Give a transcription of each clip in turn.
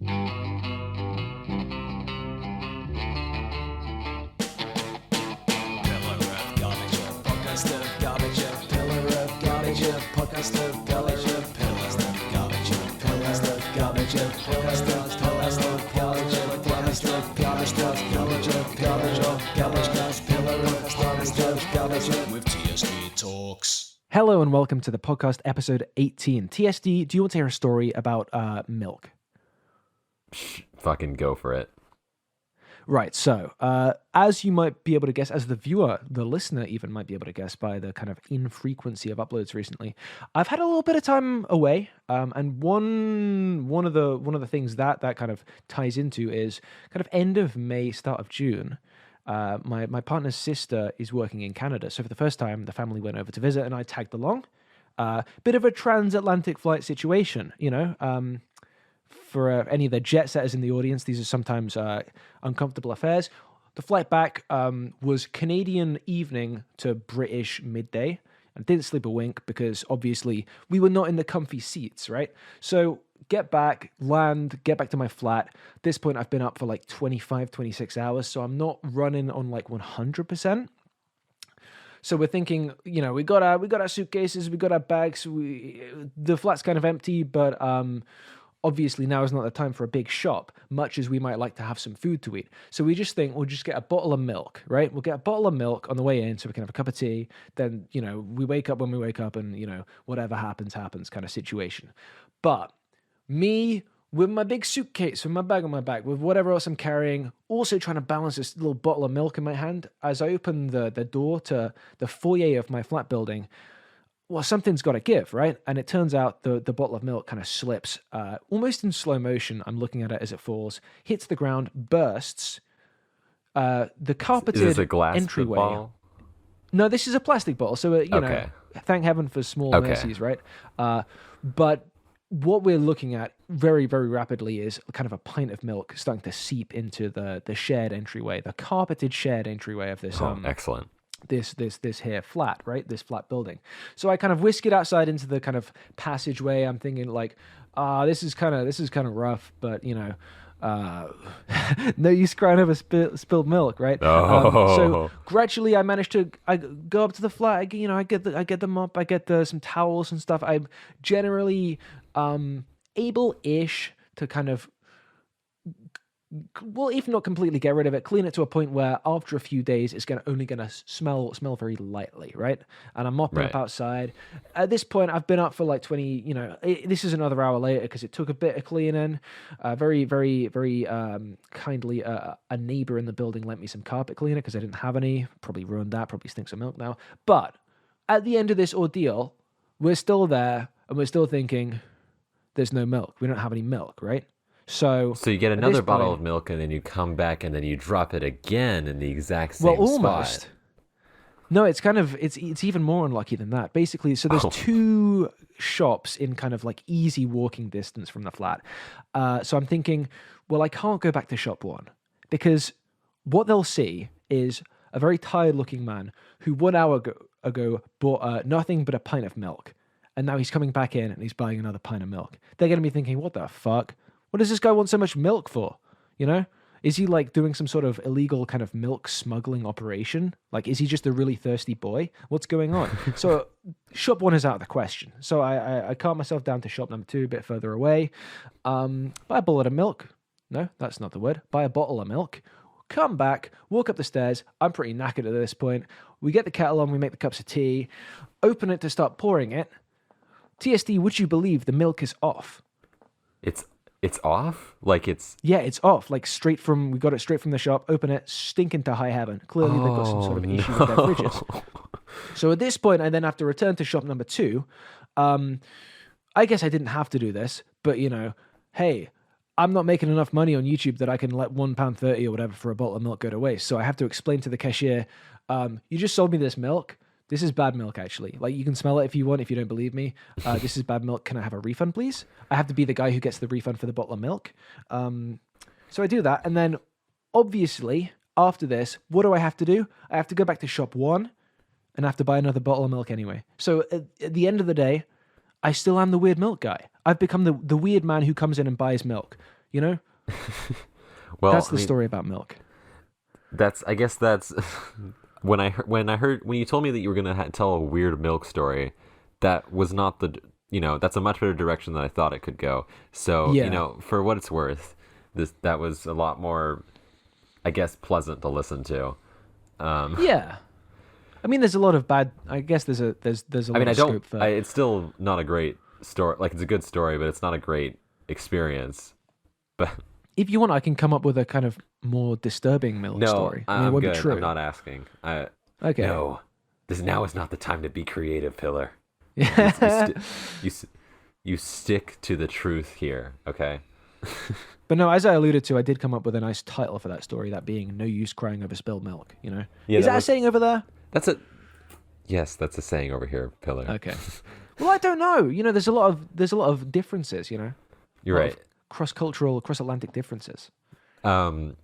With TSD Talks. Hello and welcome to the podcast episode 18. TSD, do you want to hear a story about milk? Fucking go for it. Right, so as you might be able to guess, as the viewer, the listener even might be able to guess by the kind of infrequency of uploads recently, I've had a little bit of time away, and one of the things that kind of ties into is kind of end of May, start of June. My partner's sister is working in Canada, so for the first time, the family went over to visit, and I tagged along. Bit of a transatlantic flight situation, you know. For any of the jet setters in the audience, these are sometimes uncomfortable affairs. The flight back was Canadian evening to British midday. I didn't sleep a wink because obviously we were not in the comfy seats, right? So get back, land, get back to my flat. At this point, I've been up for like 25, 26 hours, so I'm not running on like 100%. So we're thinking, you know, we got our suitcases, we got our bags. The flat's kind of empty, but obviously now is not the time for a big shop, much as we might like to have some food to eat. So we just think we'll just get a bottle of milk, right? We'll get a bottle of milk on the way in so we can have a cup of tea. Then, you know, we wake up when we wake up and, you know, whatever happens kind of situation. But me with my big suitcase, with my bag on my back, with whatever else I'm carrying, also trying to balance this little bottle of milk in my hand, as I open the door to the foyer of my flat building, well, something's got to give, right? And it turns out the bottle of milk kind of slips almost in slow motion. I'm looking at it as it falls, hits the ground, bursts. The carpeted Is this a glass entryway. bottle? No, this is a plastic bottle. So, you know, thank heaven for small mercies, right? But what we're looking at very, very rapidly is kind of a pint of milk starting to seep into the shared entryway, the carpeted shared entryway of this. Excellent. This here flat, right? This flat building. So I kind of whisk it outside into the kind of passageway. I'm thinking like, this is kind of rough, but you know, no use crying over spilled milk, right? So gradually, I go up to the flat. I get the mop. I get some towels and stuff. I'm generally able-ish to kind of, well, if not completely get rid of it, clean it to a point where after a few days it's only gonna smell very lightly, right? And I'm mopping up outside. At this point, I've been up for like 20. You know, this is another hour later because it took a bit of cleaning. Very, very, very kindly, a neighbor in the building lent me some carpet cleaner because I didn't have any. Probably ruined that. Probably stinks of milk now. But at the end of this ordeal, we're still there and we're still thinking, there's no milk. We don't have any milk, right? So you get another bottle of milk and then you come back and then you drop it again in the exact same spot. Well, almost. Spot. No, it's kind of, it's even more unlucky than that. Basically, so there's two shops in kind of like easy walking distance from the flat. So I'm thinking, well, I can't go back to shop one because what they'll see is a very tired looking man who 1 hour ago bought nothing but a pint of milk. And now he's coming back in and he's buying another pint of milk. They're going to be thinking, what the fuck? What does this guy want so much milk for? You know? Is he like doing some sort of illegal kind of milk smuggling operation? Like, is he just a really thirsty boy? What's going on? So shop one is out of the question. So I calm myself down to shop number 2, a bit further away. Buy a bullet of milk. No, that's not the word. Buy a bottle of milk. Come back, walk up the stairs. I'm pretty knackered at this point. We get the kettle on, we make the cups of tea, open it to start pouring it. TSD, would you believe the milk is off? It's off? Like it's... Yeah, it's off. Like we got it straight from the shop, open it, stinking to high heaven. Clearly they've got some sort of issue with their fridges. So at this point, I then have to return to shop number 2. I guess I didn't have to do this, but you know, hey, I'm not making enough money on YouTube that I can let £1.30 or whatever for a bottle of milk go to waste. So I have to explain to the cashier, you just sold me this milk. This is bad milk, actually. Like, you can smell it if you want, if you don't believe me. This is bad milk. Can I have a refund, please? I have to be the guy who gets the refund for the bottle of milk. So I do that. And then, obviously, after this, what do I have to do? I have to go back to shop 1 and I have to buy another bottle of milk anyway. So at the end of the day, I still am the weird milk guy. I've become the weird man who comes in and buys milk. You know, Well, that's I the mean, story about milk. I guess that's when I heard when you told me that you were gonna tell a weird milk story, that was not that's a much better direction than I thought it could go. So Yeah. for what it's worth, that was a lot more, I guess, pleasant to listen to. Yeah. I mean, there's a lot of bad. I guess there's a I lot mean, of scope for. it's still not a great story. Like, it's a good story, but it's not a great experience. But If you want, I can come up with a kind of more disturbing milk no, story. I mean, it I'm won't good. be true. I'm not asking. Okay. No, now is not the time to be creative, Pillar. Yeah. You stick to the truth here, okay? But no, as I alluded to, I did come up with a nice title for that story, that being "No Use Crying Over Spilled Milk." You know, Yeah, is that a saying over there? Yes, that's a saying over here, Pillar. Okay. Well, I don't know. You know, there's a lot of differences. You know, You're A lot right. of cross-cultural, cross-Atlantic differences. But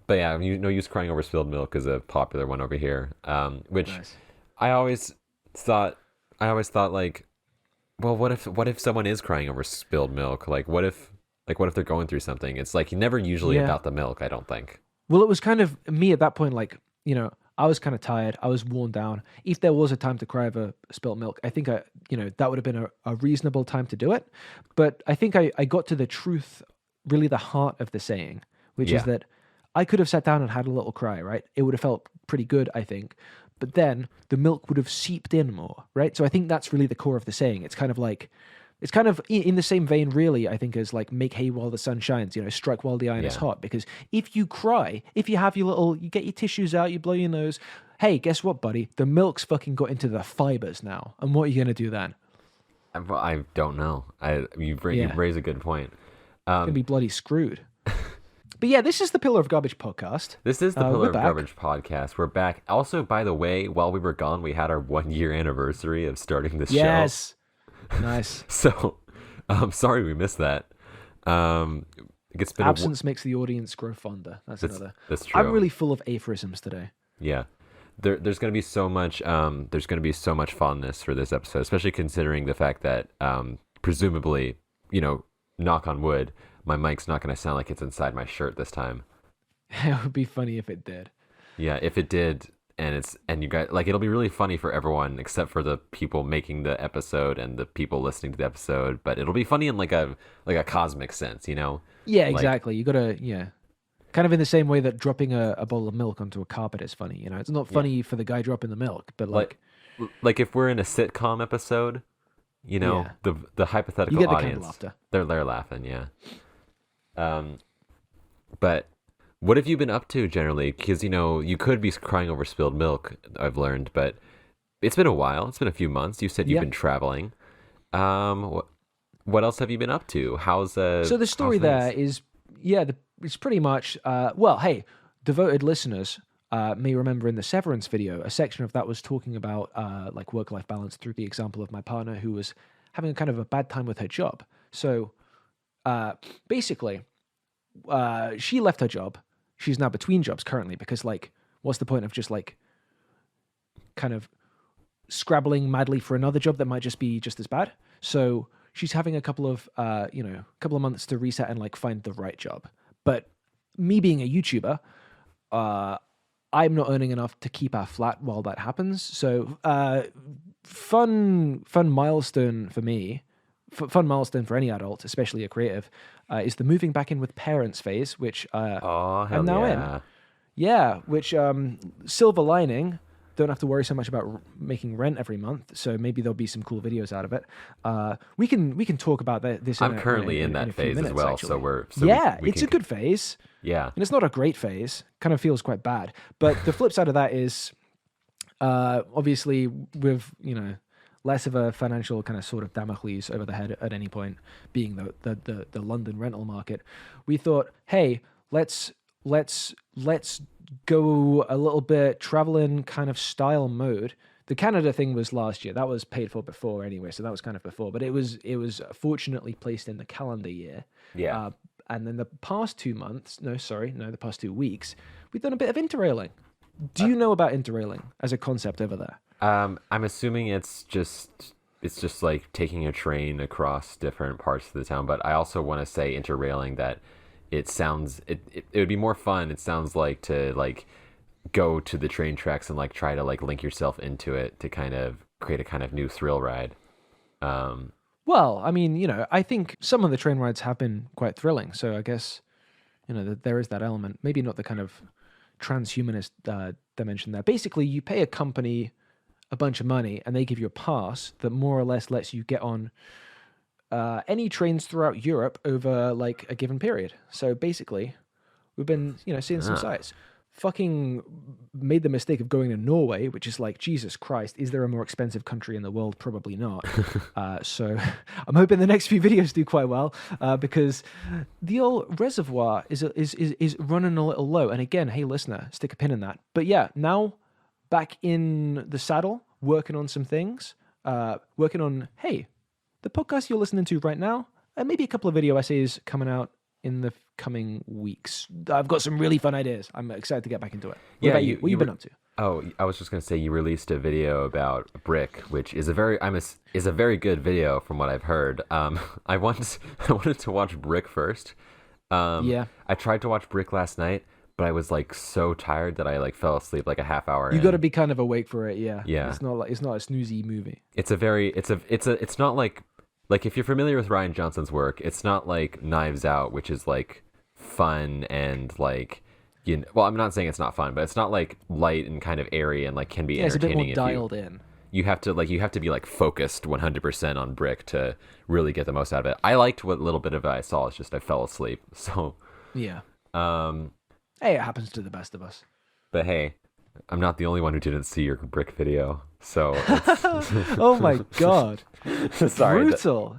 yeah, no use crying over spilled milk is a popular one over here. Which Nice. I always thought like, well, what if someone is crying over spilled milk? Like, what if they're going through something? It's like never usually Yeah. about the milk, I don't think. Well, it was kind of me at that point, like, you know, I was kind of tired. I was worn down. If there was a time to cry over spilt milk, I think that would have been a reasonable time to do it. But I think I got to the truth, really the heart of the saying, which is Yeah. that I could have sat down and had a little cry, right? It would have felt pretty good, I think. But then the milk would have seeped in more, right? So I think that's really the core of the saying. It's kind of in the same vein, really, I think, as like make hay while the sun shines, you know, strike while the iron is Yeah. hot. Because if you cry, if you have you get your tissues out, you blow your nose, hey, guess what, buddy? The milk's fucking got into the fibers now. And what are you going to do then? I don't know. You Yeah. raise a good point. You're going to be bloody screwed. But yeah, this is the Pillar of Garbage podcast. This is the we're Pillar of back. Garbage podcast. We're back. Also, by the way, while we were gone, we had our 1 year anniversary of starting this show. Yes. Nice. So, sorry we missed that. It's been Absence makes the audience grow fonder. That's another. that's true. I'm really full of aphorisms today. Yeah. There's going to be so much fondness for this episode, especially considering the fact that presumably, knock on wood, my mic's not going to sound like it's inside my shirt this time. It would be funny if it did. Yeah, if it did, and you guys, like, it'll be really funny for everyone except for the people making the episode and the people listening to the episode, but it'll be funny in like a cosmic sense, Yeah, Like- exactly. You gotta, kind of in the same way that dropping a bowl of milk onto a carpet is funny. You know, it's not funny for the guy dropping the milk, but like if we're in a sitcom episode, Yeah. the hypothetical You get the kind of audience, laughter. they're laughing, yeah. But what have you been up to generally? Because you could be crying over spilled milk, I've learned, but it's been a while. It's been a few months. You said you've Yeah. been traveling. What else have you been up to? So the story there is, it's pretty much, hey, devoted listeners may remember in the Severance video, a section of that was talking about like work-life balance through the example of my partner who was having a kind of a bad time with her job. So basically, she left her job. She's now between jobs currently because, like, what's the point of just like kind of scrabbling madly for another job that might just be just as bad? So she's having a couple of months to reset and like find the right job. But me being a YouTuber, I'm not earning enough to keep our flat while that happens. So fun milestone for me. Fun milestone for any adult, especially a creative, is the moving back in with parents phase, which Oh, hell I'm now yeah. in. Yeah, which silver lining, don't have to worry so much about making rent every month. So maybe there'll be some cool videos out of it. We can talk about this. I'm currently in that a few phase minutes, as well, actually. so we it's can, a good phase, yeah. and it's not a great phase. Kind of feels quite bad. But the flip side of that is, obviously, with less of a financial kind of sort of Damocles over the head at any point, being the London rental market, we thought, hey, let's go a little bit traveling kind of style mode. The Canada thing was last year. That was paid for before anyway, so that was kind of before. But it was fortunately placed in the calendar year. Yeah. And then the past 2 the past 2 weeks, we've done a bit of interrailing. Do you know about interrailing as a concept over there? I'm assuming it's just like taking a train across different parts of the town, but I also want to say interrailing that it would be more fun, it sounds like, to like go to the train tracks and like try to like link yourself into it to kind of create a kind of new thrill ride. Well, I mean, I think some of the train rides have been quite thrilling. So I guess, that there is that element. Maybe not the kind of transhumanist dimension there. Basically, you pay a company a bunch of money and they give you a pass that more or less lets you get on any trains throughout Europe over like a given period. So basically, we've been, seeing some sights. Fucking made the mistake of going to Norway, which is like, Jesus Christ, is there a more expensive country in the world? Probably not. So I'm hoping the next few videos do quite well, because the old reservoir is running a little low. And again, hey listener, stick a pin in that. But yeah, now back in the saddle, working on some things, working on, hey, the podcast you're listening to right now, and maybe a couple of video essays coming out in the coming weeks. I've got some really fun ideas. I'm excited to get back into it. What about you? What you been up to? Oh, I was just gonna say, you released a video about Brick, which is a very good video from what I've heard. I wanted to watch Brick first. I tried to watch Brick last night, but I was like so tired that I like fell asleep like a half hour. You got to be kind of awake for it. Yeah. Yeah. It's not a snoozy movie. It's not like if you're familiar with Rian Johnson's work, it's not like Knives Out, which is like fun and like, well, I'm not saying it's not fun, but it's not like light and kind of airy and like can be entertaining. It's a bit more dialed in. You have to be like focused 100% on Brick to really get the most out of it. I liked what little bit of it I saw. It's just I fell asleep. So yeah. Hey, it happens to the best of us. But hey, I'm not the only one who didn't see your Brick video. So oh my god. Sorry. Brutal.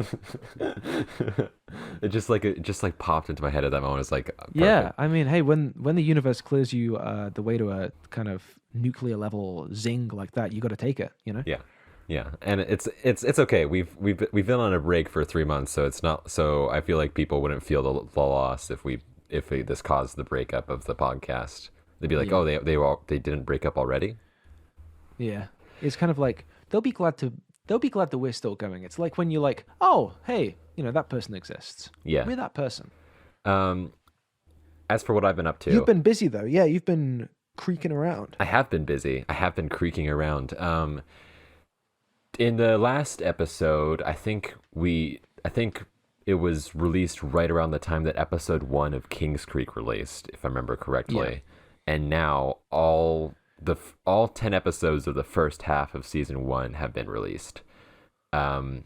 It just popped into my head at that moment. It's like perfect. Yeah, I mean, hey, when the universe clears you the way to a kind of nuclear level zing like that, you got to take it, Yeah, and it's okay. We've been on a break for 3 months, so it's not. So I feel like people wouldn't feel the loss if this caused the breakup of the podcast. They'd be like, oh, they didn't break up already. Yeah, it's kind of like they'll be glad that we're still going. It's like when you're like, oh, hey, that person exists. Yeah, we're that person. As for what I've been up to, you've been busy though. Yeah, you've been creaking around. I have been busy. I have been creaking around. In the last episode, I think it was released right around the time that episode 1 of King's Creek released, if I remember correctly. Yeah. And now all 10 episodes of the first half of season 1 have been released. And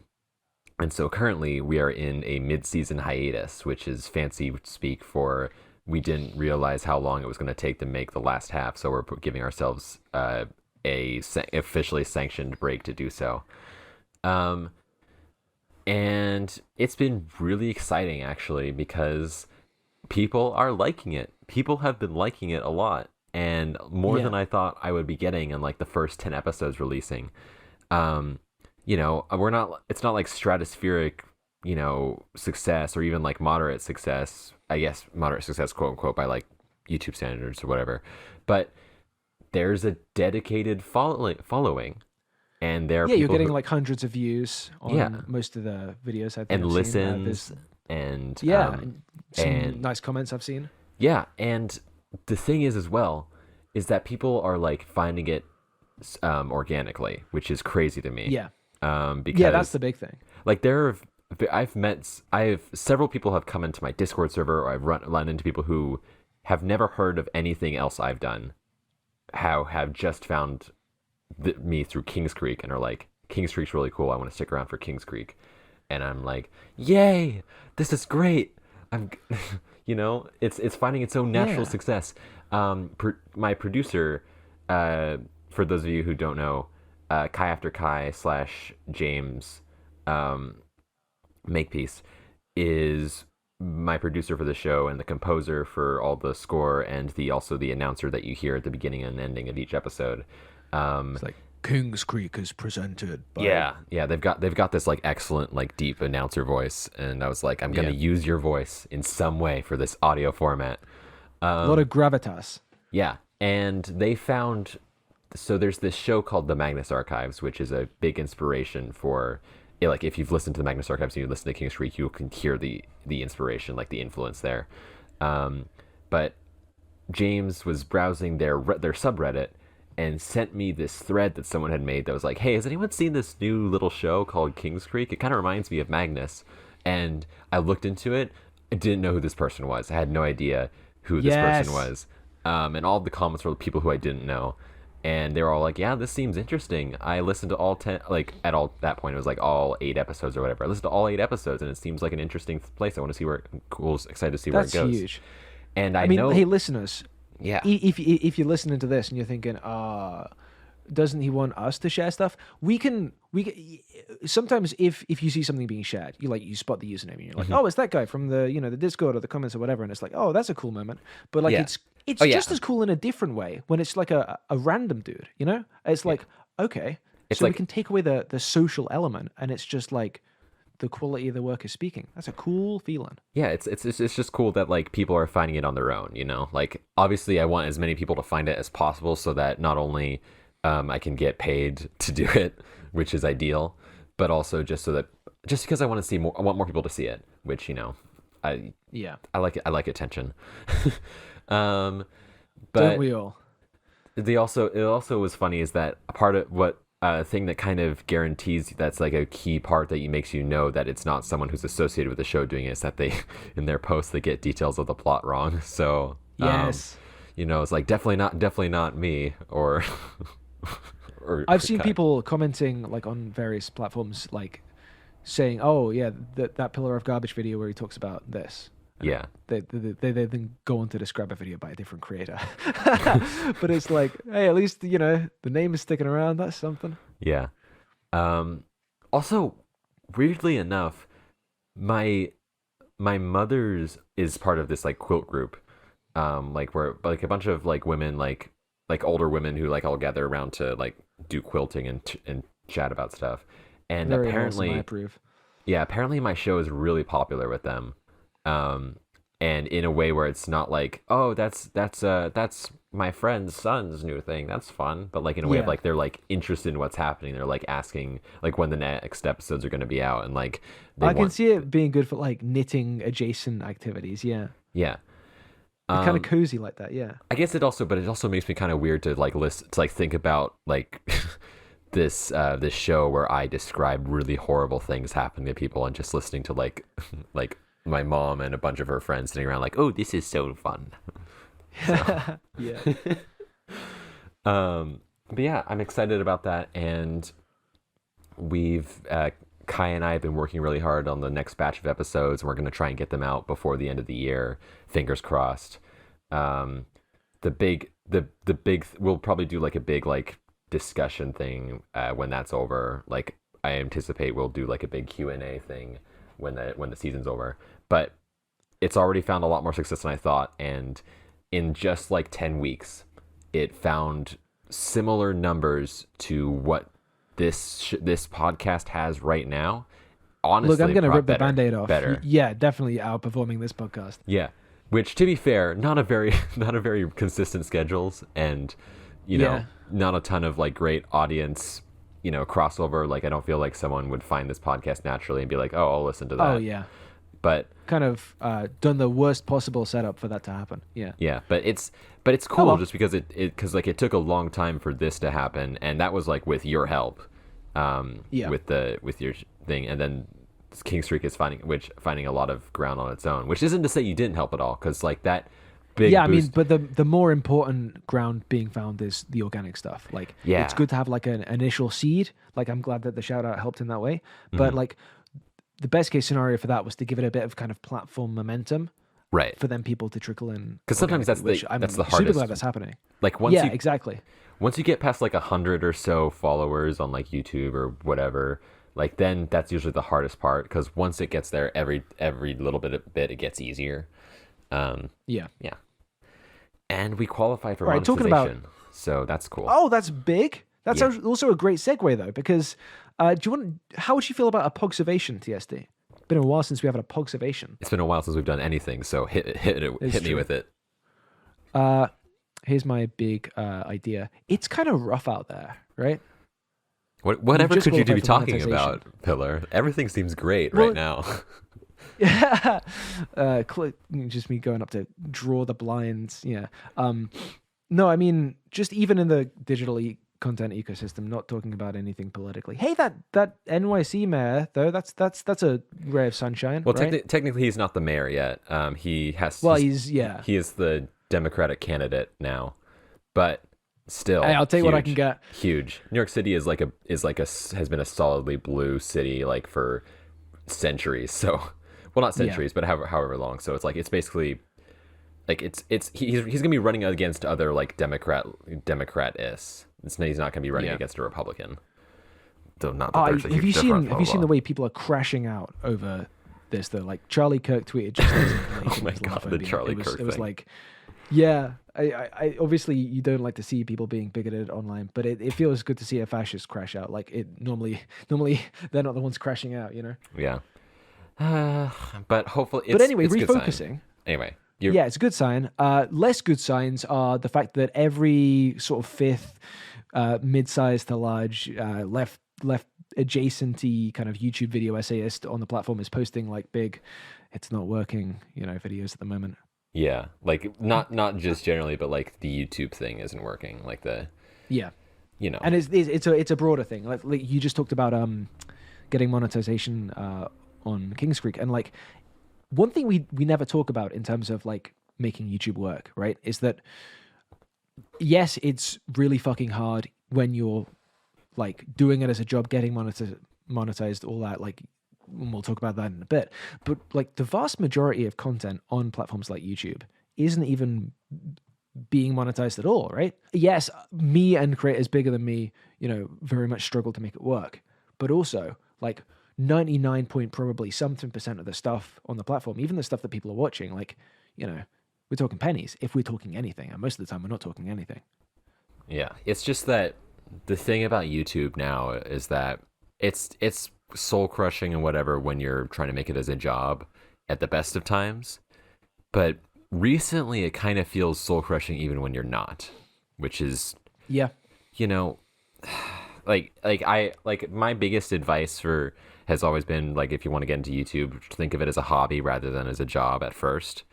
so currently we are in a mid-season hiatus, which is fancy speak for we didn't realize how long it was going to take to make the last half. So we're giving ourselves a officially sanctioned break to do so. And it's been really exciting, actually, because people are liking it. People have been liking it a lot, and more than I thought I would be getting in like the first 10 episodes releasing. It's not like stratospheric, success, or even like moderate success, I guess moderate success, quote unquote, by like YouTube standards or whatever. But there's a dedicated following. And there are you're getting like hundreds of views on most of the videos I think and listens and some nice comments I've seen. Yeah, and the thing is as well is that people are like finding it organically, which is crazy to me. Yeah. Because that's the big thing. Like I've several people have come into my Discord server, or I've run into people who have never heard of anything else I've done, have just found me through King's Creek and are like, King's Creek's really cool, I want to stick around for King's Creek. And I'm like, yay, this is great. I'm it's finding its own natural success. My producer, for those of you who don't know, Kai After Kai / James Makepeace is my producer for the show and the composer for all the score and also the announcer that you hear at the beginning and ending of each episode. It's like King's Creek is presented by... Yeah, they've got this like excellent like deep announcer voice, and I was like, I'm gonna use your voice in some way for this audio format. A lot of gravitas. Yeah, and they found, so there's this show called The Magnus Archives, which is a big inspiration for, like if you've listened to The Magnus Archives and you listen to King's Creek, you can hear the inspiration, like the influence there. But James was browsing their subreddit and sent me this thread that someone had made that was like, hey, has anyone seen this new little show called King's Creek? It kind of reminds me of Magnus. And I looked into it. I didn't know who this person was. I had no idea who this person was. And all the comments were people who I didn't know. And they were all like, yeah, this seems interesting. I listened to all 10, like at all that point, it was like all 8 episodes or whatever. I listened to all 8 episodes and it seems like an interesting place. I want to see where excited to see where it goes. That's huge. And I know, hey, listeners, yeah, if you're listening to this and you're thinking, doesn't he want us to share stuff? We can sometimes if you see something being shared, you spot the username and you're like, oh, it's that guy from the the Discord or the comments or whatever, and it's like, oh, that's a cool moment. But like it's just as cool in a different way when it's like a random dude, It's like, okay, it's so like, we can take away the social element and it's just like the quality of the work is speaking. That's a cool feeling. Yeah, it's just cool that like people are finding it on their own, Like obviously I want as many people to find it as possible so that not only I can get paid to do it, which is ideal, but also just because I want to see more, I want more people to see it, which I like attention. But don't we all? It also was funny is that a part of what thing that kind of guarantees that's like a key part that makes that it's not someone who's associated with the show doing it is that they in their posts they get details of the plot wrong. So yes, it's like definitely not me or. I've seen people commenting like on various platforms like saying, oh yeah, that Pillar of Garbage video where he talks about this. Yeah. They then go on to describe a video by a different creator. But it's like, hey, at least, the name is sticking around. That's something. Yeah. Also, weirdly enough, my mother's is part of this like quilt group. Like where like a bunch of like women, like older women who like all gather around to like do quilting and chat about stuff. And very apparently, awesome, I approve. Yeah, apparently my show is really popular with them. And in a way where it's not like, oh, that's my friend's son's new thing. That's fun. But like in a way of like they're like interested in what's happening. They're like asking like when the next episodes are going to be out, and like I can see it being good for like knitting adjacent activities. Yeah. Yeah. Kind of cozy like that. Yeah. I guess it also makes me kind of weird to like think about like this show where I describe really horrible things happening to people and just listening to like my mom and a bunch of her friends sitting around like, oh, this is so fun. So. Yeah. But yeah, I'm excited about that, and we've Kai and I have been working really hard on the next batch of episodes, and we're going to try and get them out before the end of the year. Fingers crossed. The big we'll probably do like a big like discussion thing when that's over. Like I anticipate we'll do like a big Q&A thing when the season's over. But it's already found a lot more success than I thought, and in just like 10 weeks, it found similar numbers to what this podcast has right now. Honestly, look, I'm going to rip the Band-Aid off. Better. Yeah, definitely outperforming this podcast. Yeah, which to be fair, not a very consistent schedules, and not a ton of like great audience, crossover. Like I don't feel like someone would find this podcast naturally and be like, oh, I'll listen to that. Oh yeah. But kind of done the worst possible setup for that to happen. Yeah. Yeah, but it's cool just because it took a long time for this to happen, and that was like with your help, with your thing, and then King's Creek is finding a lot of ground on its own, which isn't to say you didn't help at all, because like that big boost... I mean, but the more important ground being found is the organic stuff. Like, it's good to have like an initial seed. Like, I'm glad that the shout out helped in that way, but like. The best case scenario for that was to give it a bit of kind of platform momentum, right? For then people to trickle in. Because sometimes that's the hardest. Super glad that's happening. Like exactly. Once you get past like 100 or so followers on like YouTube or whatever, like then that's usually the hardest part, because once it gets there, every little bit it gets easier. Yeah. And we qualify for monetization, so that's cool. Oh, that's big. That's also a great segue though, because how would you feel about a Pogservation TSD? Been a while since we have a Pogservation. It's been a while since we've done anything, so hit me with it. Here's my big idea. It's kind of rough out there, right? Whatever could you be talking about, Pillar? Everything seems great right now. Yeah. Just me going up to draw the blinds. Yeah. No, I mean, just even in the digital content ecosystem, not talking about anything politically. Hey, that NYC mayor though, that's a ray of sunshine. Well, right? technically, he's not the mayor yet. Well, he is the Democratic candidate now, but still, Hey, I'll take what I huge, can get. Huge. New York City is has been a solidly blue city like for centuries. So, well, not centuries, but however long. So it's like it's basically like he's gonna be running against other like Democrat-ists. He's not gonna be running against a Republican. Though not that there's a huge difference. Have you seen the way people are crashing out over this though? Like Charlie Kirk tweeted just Oh my god, the Charlie Kirk thing. It was like, yeah, I obviously you don't like to see people being bigoted online, but it feels good to see a fascist crash out. Like it normally they're not the ones crashing out, you know? Yeah. But hopefully But anyway, it's a good sign. refocusing. Anyway. Yeah, it's a good sign. Less good signs are the fact that every sort of fifth mid-sized to large left adjacent-y kind of YouTube video essayist on the platform is posting like big, it's not working, videos at the moment. Yeah, like not just generally, but like the YouTube thing isn't working. Like and it's a broader thing. Like you just talked about getting monetization on Kings Creek, and like one thing we never talk about in terms of like making YouTube work, right, is that yes, it's really fucking hard when you're like doing it as a job, getting monetized, all that. Like, we'll talk about that in a bit. But like the vast majority of content on platforms like YouTube isn't even being monetized at all, right? Yes, me and creators bigger than me, very much struggle to make it work. But also, like 99 point probably something % of the stuff on the platform, even the stuff that people are watching, like, we're talking pennies if we're talking anything. And most of the time, we're not talking anything. Yeah, it's just that the thing about YouTube now is that it's soul crushing and whatever when you're trying to make it as a job at the best of times, but recently it kind of feels soul crushing even when you're not, which is like my biggest advice has always been like, if you want to get into YouTube, think of it as a hobby rather than as a job at first.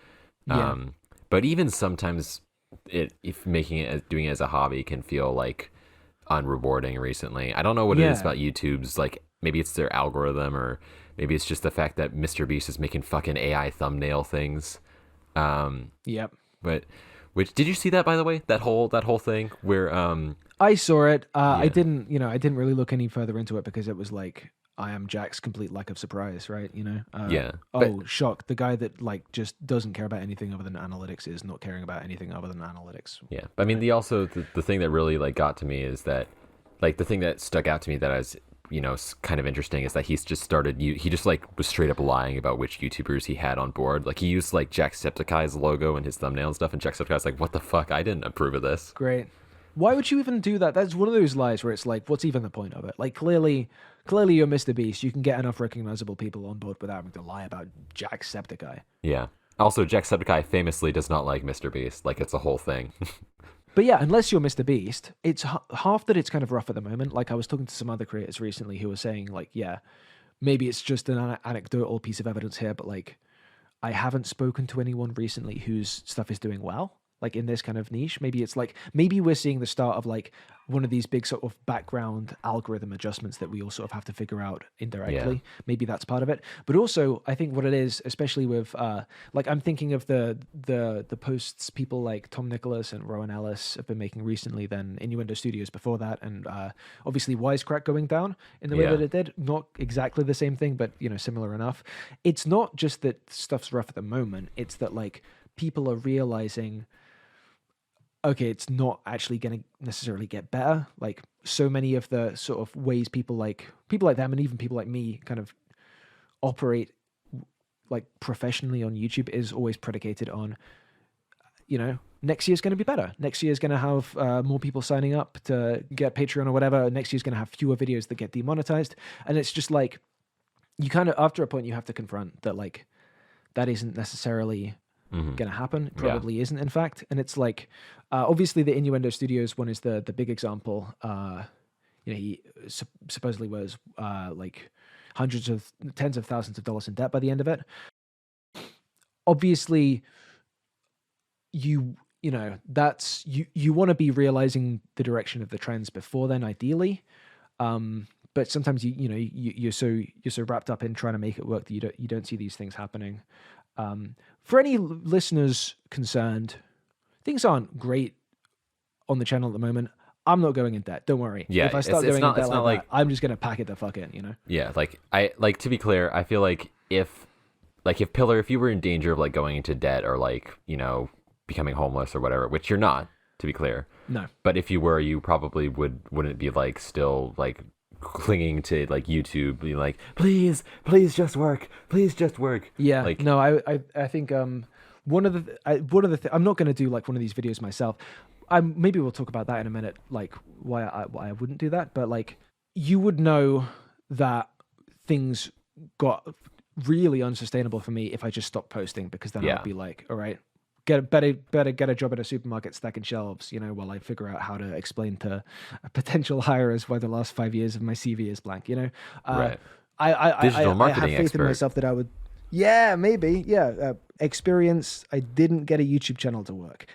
But even sometimes doing it as a hobby can feel like unrewarding recently. I don't know what it is about YouTube's, like maybe it's their algorithm, or maybe it's just the fact that Mr. Beast is making fucking AI thumbnail things. But did you see that, by the way? That whole thing where I saw it. I didn't really look any further into it because it was like, I am Jack's complete lack of surprise, right? Shock. The guy that like just doesn't care about anything other than analytics is not caring about anything other than analytics. Yeah. I mean, the thing that really like got to me is that, like, the thing that stuck out to me that I was, kind of interesting is that he just like was straight up lying about which YouTubers he had on board. Like he used like Jacksepticeye's logo in his thumbnail and stuff, and Jacksepticeye's like, what the fuck? I didn't approve of this. Great. Why would you even do that? That's one of those lies where it's like, what's even the point of it? Like clearly you're Mr. Beast. You can get enough recognizable people on board without having to lie about Jacksepticeye. Yeah. Also, Jacksepticeye famously does not like Mr. Beast. Like, it's a whole thing. But yeah, unless you're Mr. Beast, it's half that it's kind of rough at the moment. Like I was talking to some other creators recently who were saying like, yeah, maybe it's just an anecdotal piece of evidence here, but like I haven't spoken to anyone recently whose stuff is doing well. Like in this kind of niche, maybe it's like, maybe we're seeing the start of like one of these big sort of background algorithm adjustments that we all sort of have to figure out indirectly. Yeah. Maybe that's part of it. But also I think what it is, especially with like I'm thinking of the posts people like Tom Nicholas and Rowan Ellis have been making recently, then Innuendo Studios before that, and obviously Wisecrack going down in the way that it did. Not exactly the same thing, but similar enough. It's not just that stuff's rough at the moment, it's that like people are realizing, okay, it's not actually going to necessarily get better. Like so many of the sort of ways people like them and even people like me kind of operate like professionally on YouTube is always predicated on, next year's going to be better. Next year's going to have more people signing up to get Patreon or whatever. Next year's going to have fewer videos that get demonetized. And it's just like, you kind of, after a point, you have to confront that like, that isn't necessarily going to happen. Probably isn't, in fact. And it's like, obviously the Innuendo Studios one is the big example. He supposedly was like tens of thousands of dollars in debt by the end of it. Obviously, you know, that's you want to be realizing the direction of the trends before then, ideally. But sometimes you're so wrapped up in trying to make it work that you don't see these things happening. For any listeners concerned, things aren't great on the channel at the moment. I'm not going in debt. Don't worry. Yeah, if I start going in debt like that, I'm just gonna pack it the fuck in. You know. Yeah, like to be clear, I feel like if Pillar, if you were in danger of like going into debt or like, you know, becoming homeless or whatever, which you're not, to be clear. No. But if you were, you probably wouldn't be like still like clinging to like YouTube, being like, please just work, please just work. Yeah. Like, no, I think one of the I'm not gonna do like one of these videos myself. Maybe we'll talk about that in a minute, like why I wouldn't do that. But like, you would know that things got really unsustainable for me if I just stopped posting, because then I'd be like, all right, better get a job at a supermarket stacking shelves, you know, while I figure out how to explain to potential hirers why the last 5 years of my CV is blank, you know. right. Digital marketing I have faith expert. in myself that I would. Yeah, maybe. Yeah, experience. I didn't get a YouTube channel to work.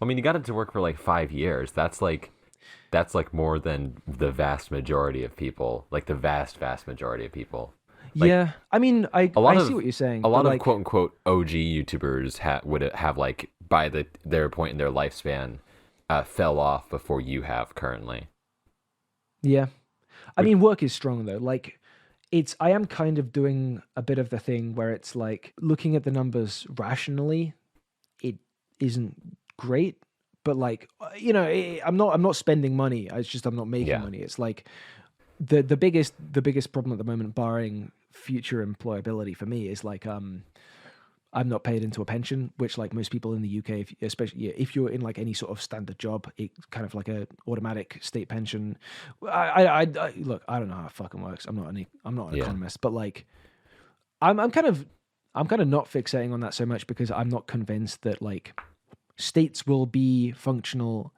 I mean, you got it to work for like 5 years. That's like more than the vast majority of people. Like the vast majority of people. Like, yeah, I mean, I see what you're saying. A lot of like, quote unquote OG YouTubers would have like by their point in their lifespan fell off before you have currently. Yeah, I mean, work is strong though. Like, I am kind of doing a bit of the thing where it's like looking at the numbers rationally. It isn't great, but like, you know, I'm not spending money. It's just I'm not making money. It's like the biggest problem at the moment, barring future employability for me, is like I'm not paid into a pension, which like most people in the UK, especially if you're in like any sort of standard job, it's kind of like a automatic state pension. I look, I don't know how it fucking works. I'm not an economist, but like I'm kind of not fixating on that so much, because I'm not convinced that like states will be functional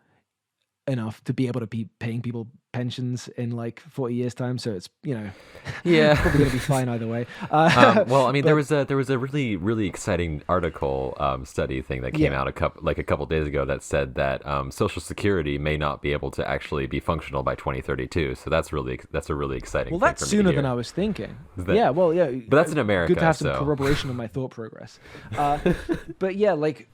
enough to be able to be paying people pensions in like 40 years time. So it's, you know, probably going to be fine either way. Well, I mean, there was a really, really exciting article study thing that came out a couple days ago that said that Social Security may not be able to actually be functional by 2032. So that's a really exciting. Well, thing that's for me to sooner hear. than I was thinking. But that's in America. Good to have some so. corroboration of my thought progress. But yeah, like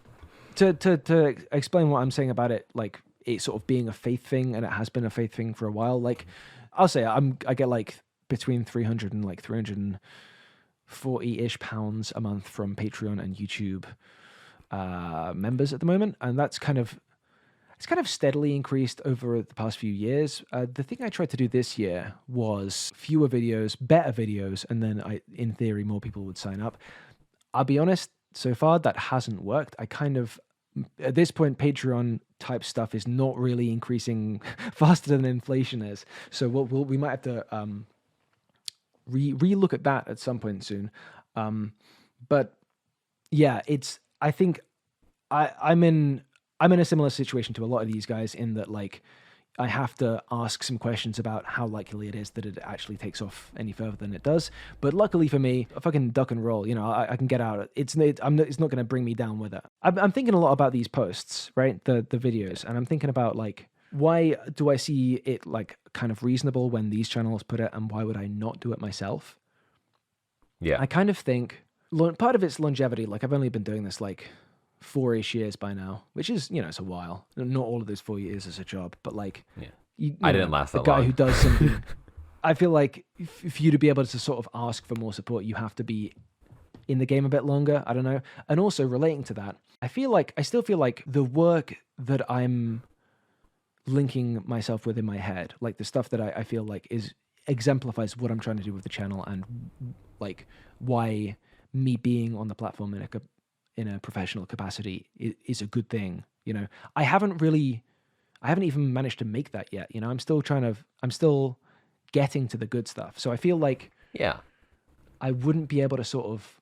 to explain what I'm saying about it, like it sort of being a faith thing, and it has been a faith thing for a while. Like I'll say I get like between 300 and like 340-ish pounds a month from Patreon and YouTube members at the moment, and it's kind of steadily increased over the past few years. The thing I tried to do this year was fewer videos, better videos, and then in theory more people would sign up. I'll be honest, so far that hasn't worked. At this point, Patreon type stuff is not really increasing faster than inflation is. So we might have to re-look at that at some point soon. But yeah, I think I'm in a similar situation to a lot of these guys, in that like I have to ask some questions about how likely it is that it actually takes off any further than it does. But luckily for me, if I can duck and roll, you know, I can get out. It's not going to bring me down with it. I'm thinking a lot about these posts, right? The videos, and I'm thinking about like, why do I see it like kind of reasonable when these channels put it, and why would I not do it myself? Yeah, I kind of think part of it's longevity. Like I've only been doing this like 4-ish years by now, which is, you know, it's a while. Not all of those 4 years is a job, but like, I didn't last that long. The guy who does something. I feel like for you to be able to sort of ask for more support, you have to be in the game a bit longer. I don't know. And also relating to that, I still feel like the work that I'm linking myself with in my head, like the stuff that I feel like exemplifies what I'm trying to do with the channel, and like why me being on the platform in a professional capacity is a good thing. You know, I haven't even managed to make that yet. You know, I'm still getting to the good stuff. So I feel like I wouldn't be able to sort of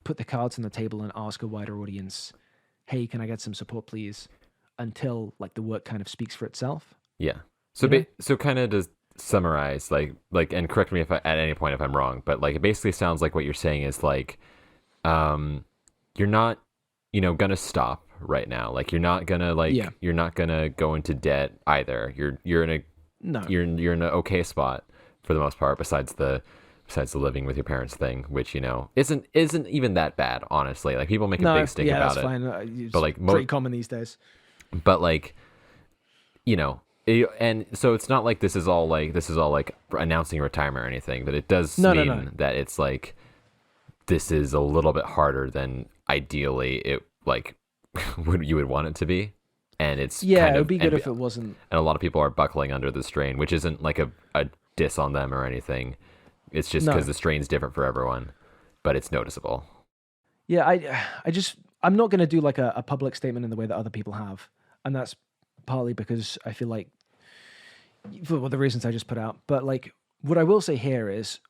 put the cards on the table and ask a wider audience, hey, can I get some support please, until like the work kind of speaks for itself. Yeah. So kind of summarize, and correct me if at any point if I'm wrong, but like it basically sounds like what you're saying is like, you're not, gonna stop right now. Like you're not gonna you're not gonna go into debt either. You're in a you're in an okay spot for the most part, besides the living with your parents thing, which isn't even that bad, honestly. Like people make a big stink about it. Yeah, that's fine. But like pretty common these days. But like, and so it's not like this is all like announcing retirement or anything, but it does mean that it's like this is a little bit harder than ideally it like you would want it to be. And it's it would be good if it wasn't. And a lot of people are buckling under the strain, which isn't like a diss on them or anything. It's just because the strain's different for everyone, but it's noticeable. Yeah, I'm not going to do like a public statement in the way that other people have. And that's partly because I feel like, for the reasons I just put out. But like, what I will say here is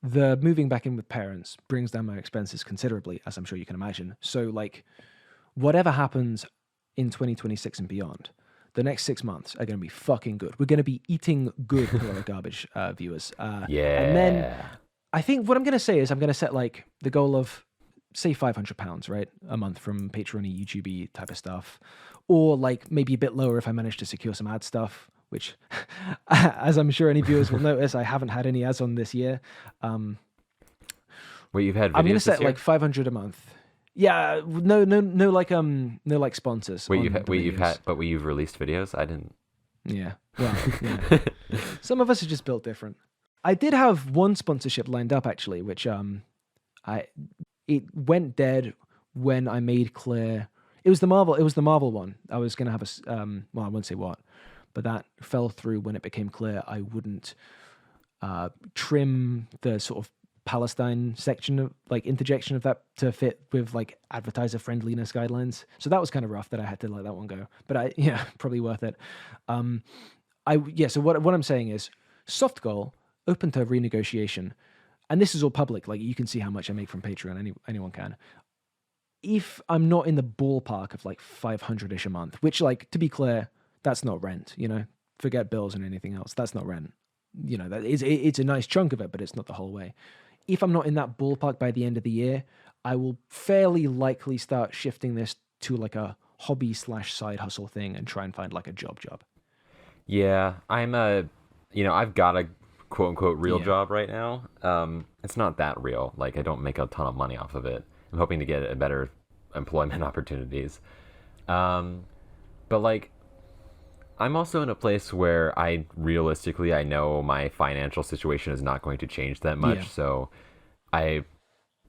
the moving back in with parents brings down my expenses considerably, as I'm sure you can imagine. So like, whatever happens in 2026 and beyond, the next 6 months are going to be fucking good. We're going to be eating good Pillar of Garbage viewers. And then I think what I'm going to say is I'm going to set like the goal of, say, £500, right? A month from Patreon, YouTube type of stuff. Or like maybe a bit lower if I manage to secure some ad stuff, which, as I'm sure any viewers will notice, I haven't had any ads on this year. Wait, you've had videos I'm going to set this year? like 500 a month. Yeah, no like sponsors. You've released videos? I didn't. Yeah, well, yeah. Some of us are just built different. I did have one sponsorship lined up actually, which it went dead when I made clear it was the Marvel one. I was gonna have I won't say what, but that fell through when it became clear I wouldn't trim the sort of Palestine section of like interjection of that to fit with like advertiser friendliness guidelines. So that was kind of rough that I had to let that one go. But probably worth it. So what I'm saying is soft goal, open to renegotiation. And this is all public. Like you can see how much I make from Patreon. Anyone can. If I'm not in the ballpark of like 500-ish a month, which like, to be clear, that's not rent, forget bills and anything else. That's not rent. That is, it's a nice chunk of it, but it's not the whole way. If I'm not in that ballpark by the end of the year, I will fairly likely start shifting this to like a hobby/side hustle thing and try and find like a job. Yeah, I've got a quote unquote real job right now. It's not that real. Like I don't make a ton of money off of it. I'm hoping to get a better employment opportunities. But like, I'm also in a place where I know my financial situation is not going to change that much. Yeah. So I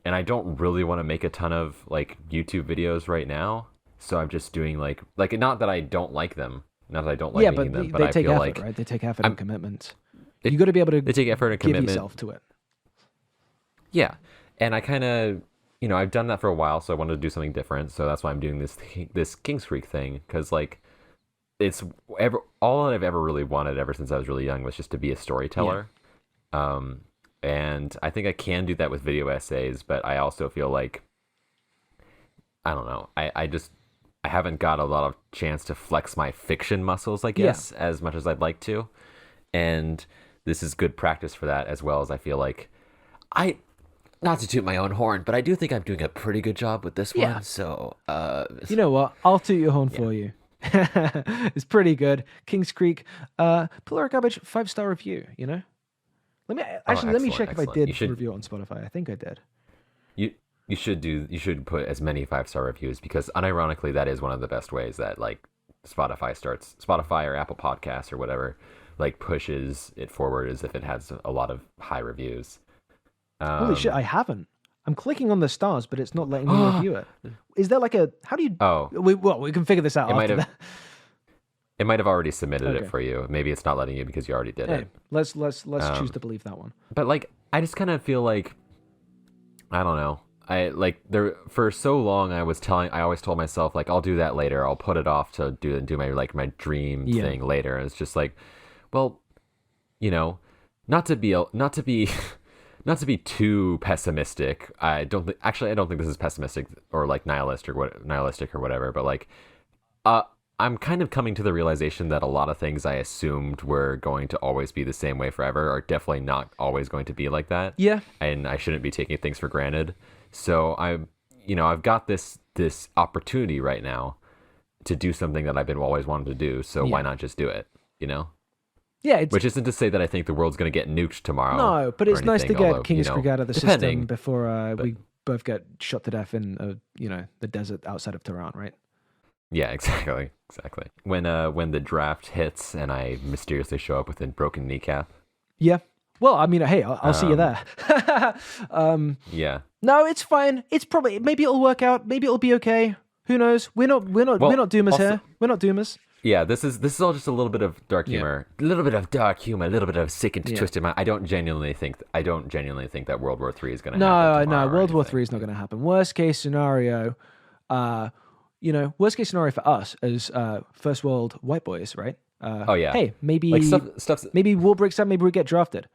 don't really want to make a ton of like YouTube videos right now. So I'm just doing like not that I don't like them, not that I don't like making them, but they I take feel effort, like right? They take effort and commitment. You got to be able to. They take effort and give commitment. yourself to it. Yeah, and I kind of, I've done that for a while, so I wanted to do something different. So that's why I'm doing this King's Creek thing, because like. It's all that I've ever really wanted ever since I was really young was just to be a storyteller. Yeah. And I think I can do that with video essays, but I also feel like, I don't know, I haven't got a lot of chance to flex my fiction muscles, I guess, as much as I'd like to. And this is good practice for that, as well as I feel like not to toot my own horn, but I do think I'm doing a pretty good job with this one. So, you know what? I'll toot your horn for you. It's pretty good. King's Creek, Pillar of Garbage, 5-star review. Let me check if I did review it on Spotify. I think I did. You should put as many 5-star reviews, because unironically that is one of the best ways that like Spotify or Apple Podcasts or whatever like pushes it forward, as if it has a lot of high reviews. Holy shit, I haven't. I'm clicking on the stars, but it's not letting me review it. Is there like how do you... Oh. We can figure this out after that. It might have already submitted it for you. Maybe it's not letting you because you already did it. Let's choose to believe that one. But like, I just kind of feel like, I don't know. For so long I always told myself like, I'll do that later. I'll put it off to do my dream thing later. And it's just like, well, not to be too pessimistic. I don't think this is pessimistic or like nihilistic or whatever, but like, I'm kind of coming to the realization that a lot of things I assumed were going to always be the same way forever are definitely not always going to be like that. Yeah. And I shouldn't be taking things for granted. So I've got this opportunity right now to do something that I've been always wanted to do. So why not just do it? Yeah, Which isn't to say that I think the world's going to get nuked tomorrow. No, but it's nice to get King's Creek out of the system before we both get shot to death in the desert outside of Tehran, right? Yeah, exactly. When the draft hits and I mysteriously show up with a broken kneecap. Yeah. Well, I mean, hey, I'll see you there. Yeah. No, it's fine. It's probably maybe it'll work out. Maybe it'll be okay. Who knows? We're not doomers here. We're not doomers. Yeah, this is all just a little bit of dark humor, a little bit of dark humor, a little bit of sick and twisted mind. I don't genuinely think that World War III is going to happen. No, World War III is not going to happen. Worst case scenario, worst case scenario for us as first world white boys, right? Hey, maybe maybe war breaks out. Maybe we get drafted.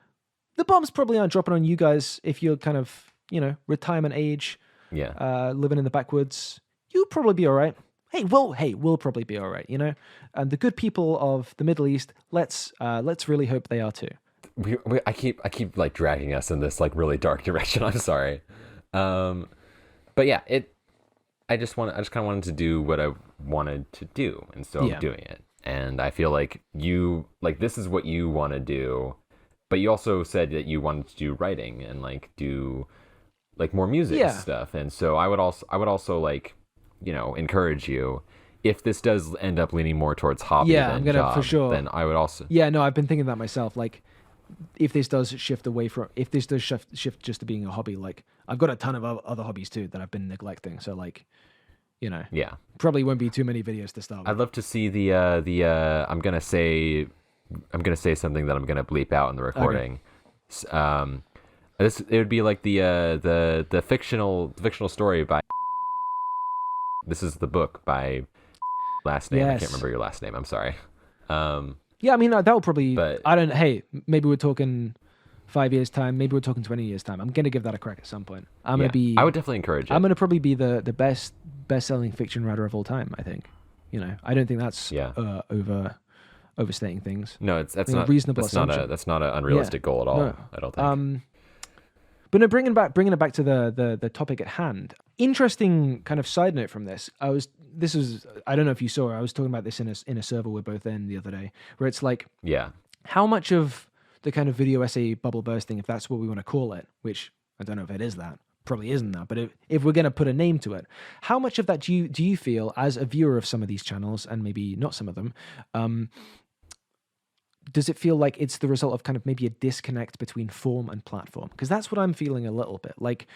The bombs probably aren't dropping on you guys if you're kind of retirement age. Yeah. Living in the backwoods, you'll probably be all right. We'll probably be all right, And the good people of the Middle East, let's really hope they are too. I keep like dragging us in this like really dark direction. I'm sorry, but yeah, I just kind of wanted to do what I wanted to do, and so I'm doing it. And I feel like this is what you want to do, but you also said that you wanted to do writing and like do like more music stuff, and so I would also like encourage you, if this does end up leaning more towards hobby than job, for sure. then I would also I've been thinking that myself. Like, if this does shift shift just to being a hobby, like I've got a ton of other hobbies too that I've been neglecting. So like, probably won't be too many videos to start with. I'd love to see the I'm gonna say something that I'm gonna bleep out in the recording. Okay. It would be like the fictional story by. This is the book by last name. Yes. I can't remember your last name. I'm sorry. Yeah, I mean that will probably. But, Hey, maybe we're talking 5 years time. Maybe we're talking 20 years time. I'm gonna give that a crack at some point. I would definitely encourage it. I'm gonna probably be the best-selling fiction writer of all time. I think. I don't think that's overstating things. No, that's not reasonable. That's not an unrealistic goal at all. No. I don't think. But no, bringing it back to the topic at hand. Interesting kind of side note from this. I don't know if you saw. I was talking about this in a server we're both in the other day, where it's like, how much of the kind of video essay bubble bursting, if that's what we want to call it, which I don't know if it is that, probably isn't that, but if we're going to put a name to it, how much of that do you feel as a viewer of some of these channels, and maybe not some of them, does it feel like it's the result of kind of maybe a disconnect between form and platform? Because that's what I'm feeling a little bit. Like,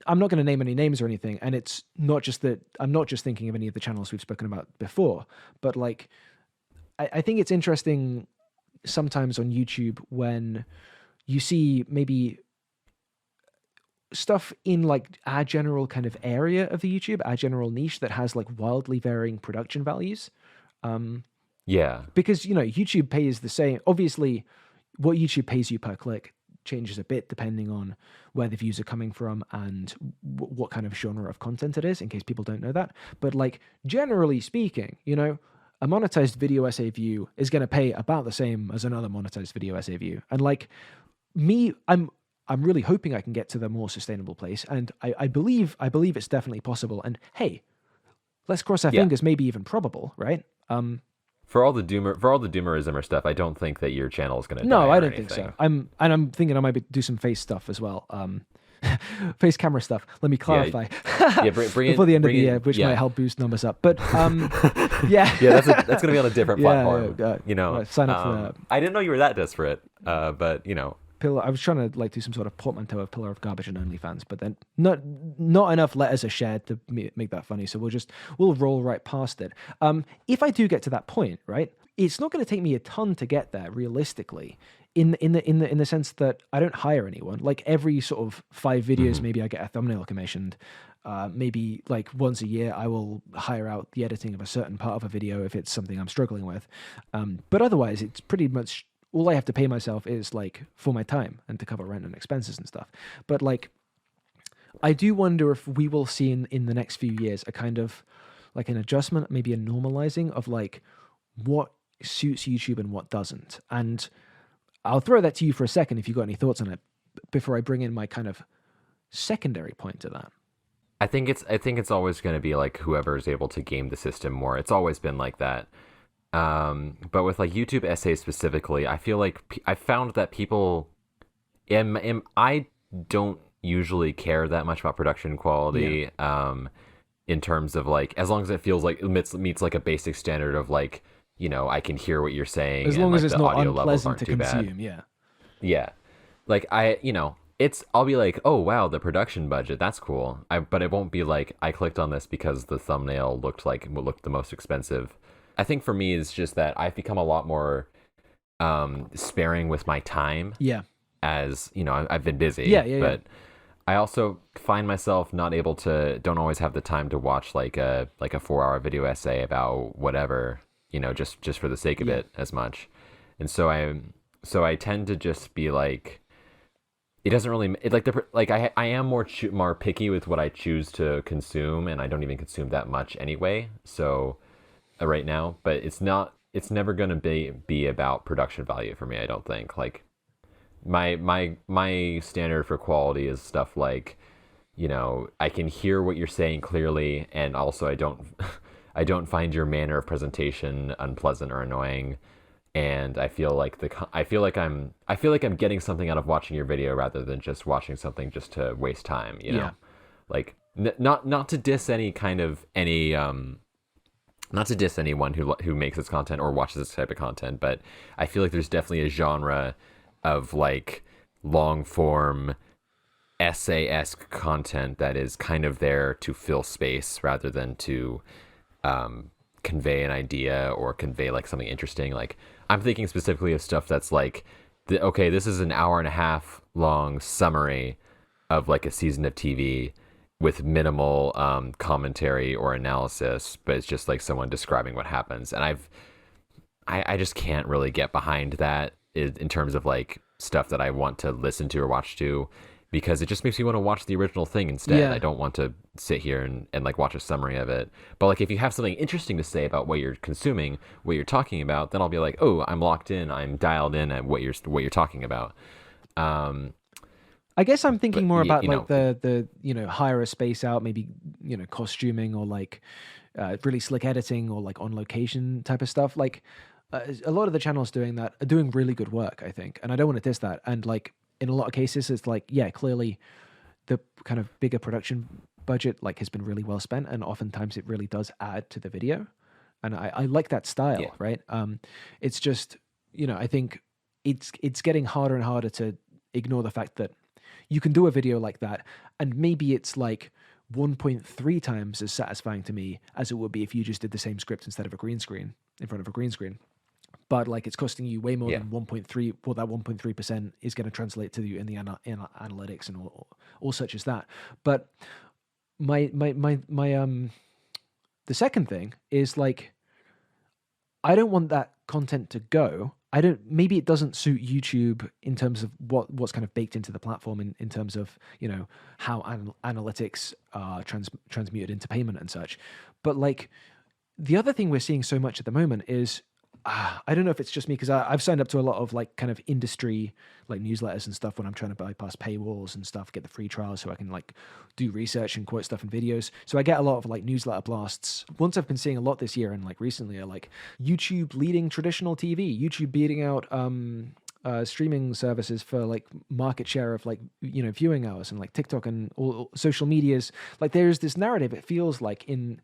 I'm not going to name any names or anything, and it's not just that I'm not just thinking of any of the channels we've spoken about before, but like, I think it's interesting sometimes on YouTube when you see maybe stuff in like our general kind of area of the YouTube, our general niche that has like wildly varying production values. Because, YouTube pays the same. Obviously, what YouTube pays you per click changes a bit depending on where the views are coming from and what kind of genre of content it is, in case people don't know that. But like, generally speaking, a monetized video essay view is going to pay about the same as another monetized video essay view. And like me, I'm really hoping I can get to the more sustainable place. And I believe it's definitely possible. And hey, let's cross our fingers, maybe even probable, right? For all the doomerism or stuff, I don't think that your channel is going to. No, I don't think so. I'm thinking I might do some face stuff as well. Face camera stuff. Let me clarify. Bring before the end of the year, which might help boost numbers up. But that's going to be on a different platform. Sign up for that. I didn't know you were that desperate. But Pillar. I was trying to like do some sort of portmanteau of Pillar of Garbage and OnlyFans, but then not enough letters are shared to make that funny. So we'll roll right past it. If I do get to that point, right, it's not going to take me a ton to get there realistically. In the sense that I don't hire anyone. Like every sort of 5 videos, maybe I get a thumbnail commissioned. Maybe like once a year, I will hire out the editing of a certain part of a video if it's something I'm struggling with. But otherwise, it's pretty much all I have to pay myself is like for my time and to cover rent and expenses and stuff. But like, I do wonder if we will see in the next few years a kind of like an adjustment, maybe a normalizing of like what suits YouTube and what doesn't. And I'll throw that to you for a second if you've got any thoughts on it before I bring in my kind of secondary point to that. I think it's always going to be like whoever is able to game the system more. It's always been like that. But with like YouTube essays specifically, I feel like I found that people, I don't usually care that much about production quality. In terms of like, as long as it feels like it meets like a basic standard of like, you know, I can hear what you're saying. As long as like, it's the not audio levels unpleasant aren't to too consume, bad. Yeah. Like I'll be like, oh wow, the production budget, that's cool. But it won't be like I clicked on this because the thumbnail looked the most expensive. I think for me it's just that I've become a lot more sparing with my time. Yeah. As you know, I've been busy. But I also find myself don't always have the time to watch like a 4-hour video essay about whatever, you know, just for the sake of it as much. And so I tend to just be like, it doesn't really I am more picky with what I choose to consume, and I don't even consume that much anyway. So right now, but it's never going to be about production value for me. I don't think. Like my standard for quality is stuff like, you know, I can hear what you're saying clearly, and also I don't find your manner of presentation unpleasant or annoying. And I feel like I'm getting something out of watching your video rather than just watching something just to waste time, you know? Yeah. Like not to diss not to diss anyone who makes this content or watches this type of content, but I feel like there's definitely a genre of like long form essay-esque content that is kind of there to fill space rather than to convey an idea or convey like something interesting. Like I'm thinking specifically of stuff that's like, this is an hour and a half long summary of like a season of TV with minimal commentary or analysis, but it's just like someone describing what happens. And I just can't really get behind that in terms of like stuff that I want to listen to or watch to, because it just makes me want to watch the original thing instead. Yeah. I don't want to sit here and like watch a summary of it. But like if you have something interesting to say about what you're consuming, what you're talking about, then I'll be like, oh, I'm locked in, I'm dialed in at what you're talking about. I guess I'm thinking more about like know, the you know, hire a space out, maybe, you know, costuming or like really slick editing or like on location type of stuff. Like a lot of the channels doing that are doing really good work, I think, and I don't want to diss that. And like in a lot of cases, it's like, yeah, clearly the kind of bigger production budget like has been really well spent, and oftentimes it really does add to the video, and I like that style, right? It's just, you know, I think it's getting harder and harder to ignore the fact that you can do a video like that, and maybe it's like 1.3 times as satisfying to me as it would be if you just did the same script instead of a green screen in front of a green screen. But like it's costing you way more than 1.3. Well, that 1.3% is going to translate to you in the analytics and all such as that. But my the second thing is like, I don't want that content to go. Maybe it doesn't suit YouTube in terms of what's kind of baked into the platform in terms of, you know, how analytics are transmuted into payment and such. But like the other thing we're seeing so much at the moment is, I don't know if it's just me, because I've signed up to a lot of like kind of industry like newsletters and stuff when I'm trying to bypass paywalls and stuff, get the free trials so I can like do research and quote stuff in videos. So I get a lot of like newsletter blasts. Once I've been seeing a lot this year and like recently are like YouTube leading traditional TV, YouTube beating out streaming services for like market share of like, you know, viewing hours, and like TikTok and all social medias. Like there's this narrative, it feels like in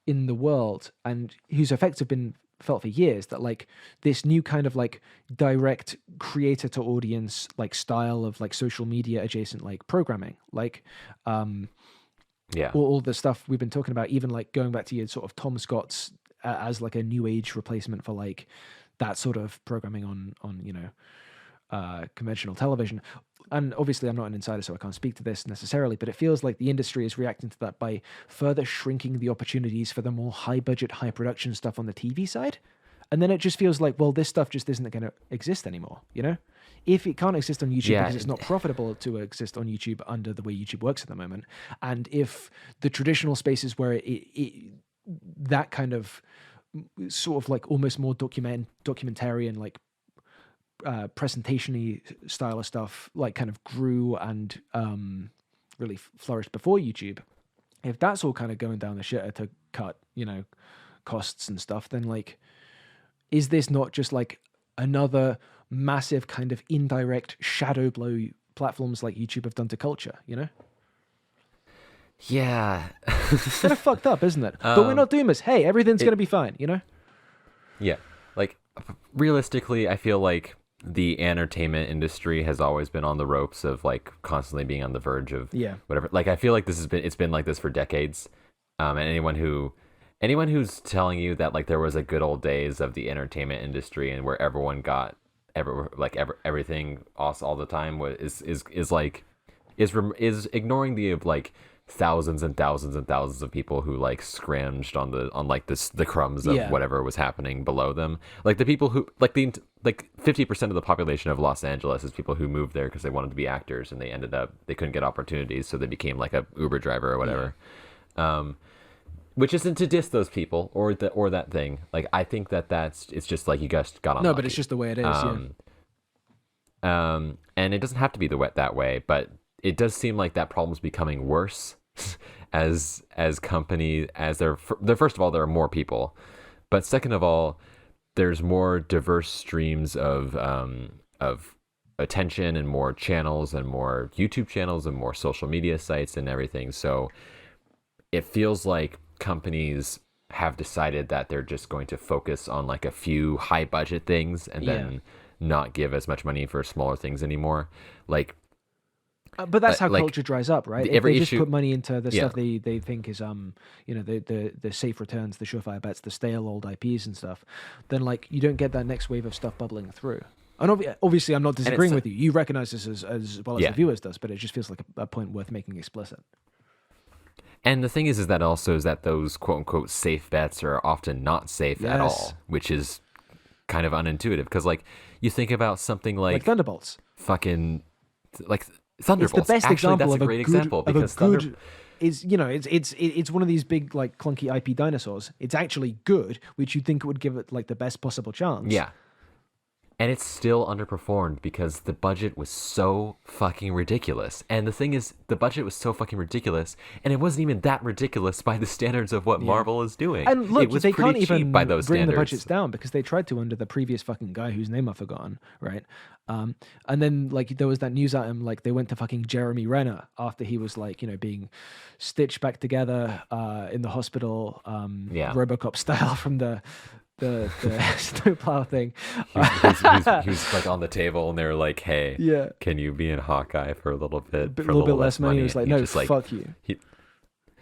the world, and whose effects have been felt for years, that like this new kind of like direct creator to audience like style of like social media adjacent like programming, like all the stuff we've been talking about, even like going back to your sort of Tom Scott's as like a new age replacement for like that sort of programming on you know, conventional television. And obviously I'm not an insider, so I can't speak to this necessarily, but it feels like the industry is reacting to that by further shrinking the opportunities for the more high budget, high production stuff on the TV side. And then it just feels like, well, this stuff just isn't going to exist anymore, you know? If it can't exist on YouTube because it's not profitable to exist on YouTube under the way YouTube works at the moment, and if the traditional spaces where that kind of sort of like almost more documentarian, like presentation-y style of stuff, like kind of grew and really flourished before YouTube. If that's all kind of going down the shitter to cut, costs and stuff, then like, is this not just like another massive kind of indirect shadow blow platforms like YouTube have done to culture, Yeah. It's kind of fucked up, isn't it? But we're not doomers. Hey, everything's going to be fine, Yeah. Like, realistically, I feel like the entertainment industry has always been on the ropes of like constantly being on the verge of whatever. Like, I feel like it's been like this for decades. And anyone who's telling you that like there was a good old days of the entertainment industry and where everyone got everything all the time is ignoring the like thousands and thousands and thousands of people who like scrounged on the crumbs of whatever was happening below them. Like the people who like 50% of the population of Los Angeles is people who moved there because they wanted to be actors and they couldn't get opportunities, so they became like a Uber driver or whatever. Which isn't to diss those people or that thing. Like, I think it's just like you guys got on. No, but it's just the way it is. And it doesn't have to be that way, but it does seem like that problem's becoming worse as companies, as they're first of all, there are more people, but second of all, there's more diverse streams of attention and more channels and more YouTube channels and more social media sites and everything. So it feels like companies have decided that they're just going to focus on like a few high budget things and then not give as much money for smaller things anymore. Like, but that's how culture dries up, right? If they just put money into the stuff they think is the safe returns, the surefire bets, the stale old IPs and stuff, then like you don't get that next wave of stuff bubbling through. And obviously, I'm not disagreeing with you. You recognize this as well as the viewers does, but it just feels like a point worth making explicit. And the thing is that those quote unquote safe bets are often not safe at all, which is kind of unintuitive. Because like you think about something like Thunderbolts, fucking like Thunderbolts. It's the best example of a great example because it's one of these big like clunky IP dinosaurs. It's actually good, which you'd think would give it like the best possible chance. Yeah. And it's still underperformed because the budget was so fucking ridiculous. And the thing is, the budget was so fucking ridiculous, and it wasn't even that ridiculous by the standards of what Marvel is doing. And look, it was they pretty can't even cheap by those bring standards. the budgets down because they tried to under the previous fucking guy whose name I've forgotten, right? And then like there was that news item, like they went to fucking Jeremy Renner after he was like, being stitched back together in the hospital, RoboCop style from the snowplow thing. He was like on the table and they were like, hey, can you be in Hawkeye for a little bit? A little bit less money. He was like, no, just, like, fuck you.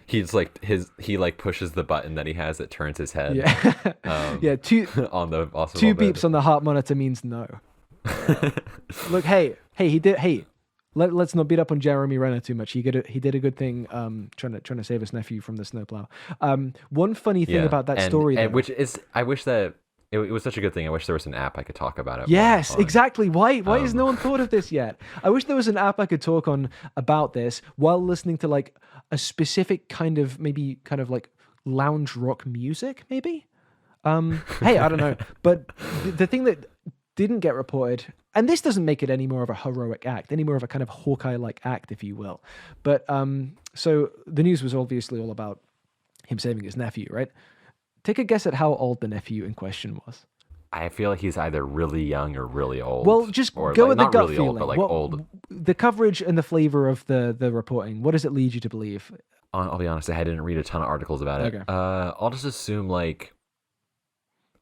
He's like he pushes the button that he has that turns his head. Two on the two beeps on the heart monitor means no. Look, let's not beat up on Jeremy Renner too much. He did a good thing trying to save his nephew from the snowplow. One funny thing about that story, which is, I wish that it was such a good thing. I wish there was an app I could talk about it. Yes, exactly. Why has no one thought of this yet? I wish there was an app I could talk on about this while listening to like a specific kind of like lounge rock music, maybe. Hey, I don't know, but the thing that didn't get reported, and this doesn't make it any more of a heroic act, any more of a kind of Hawkeye-like act, if you will. But so the news was obviously all about him saving his nephew, right? Take a guess at how old the nephew in question was. I feel like he's either really young or really old. Well, just or go like, with the not gut really feeling. old, but like old. The coverage and the flavor of the reporting, what does it lead you to believe? I'll be honest, I didn't read a ton of articles about it. Okay. I'll just assume like,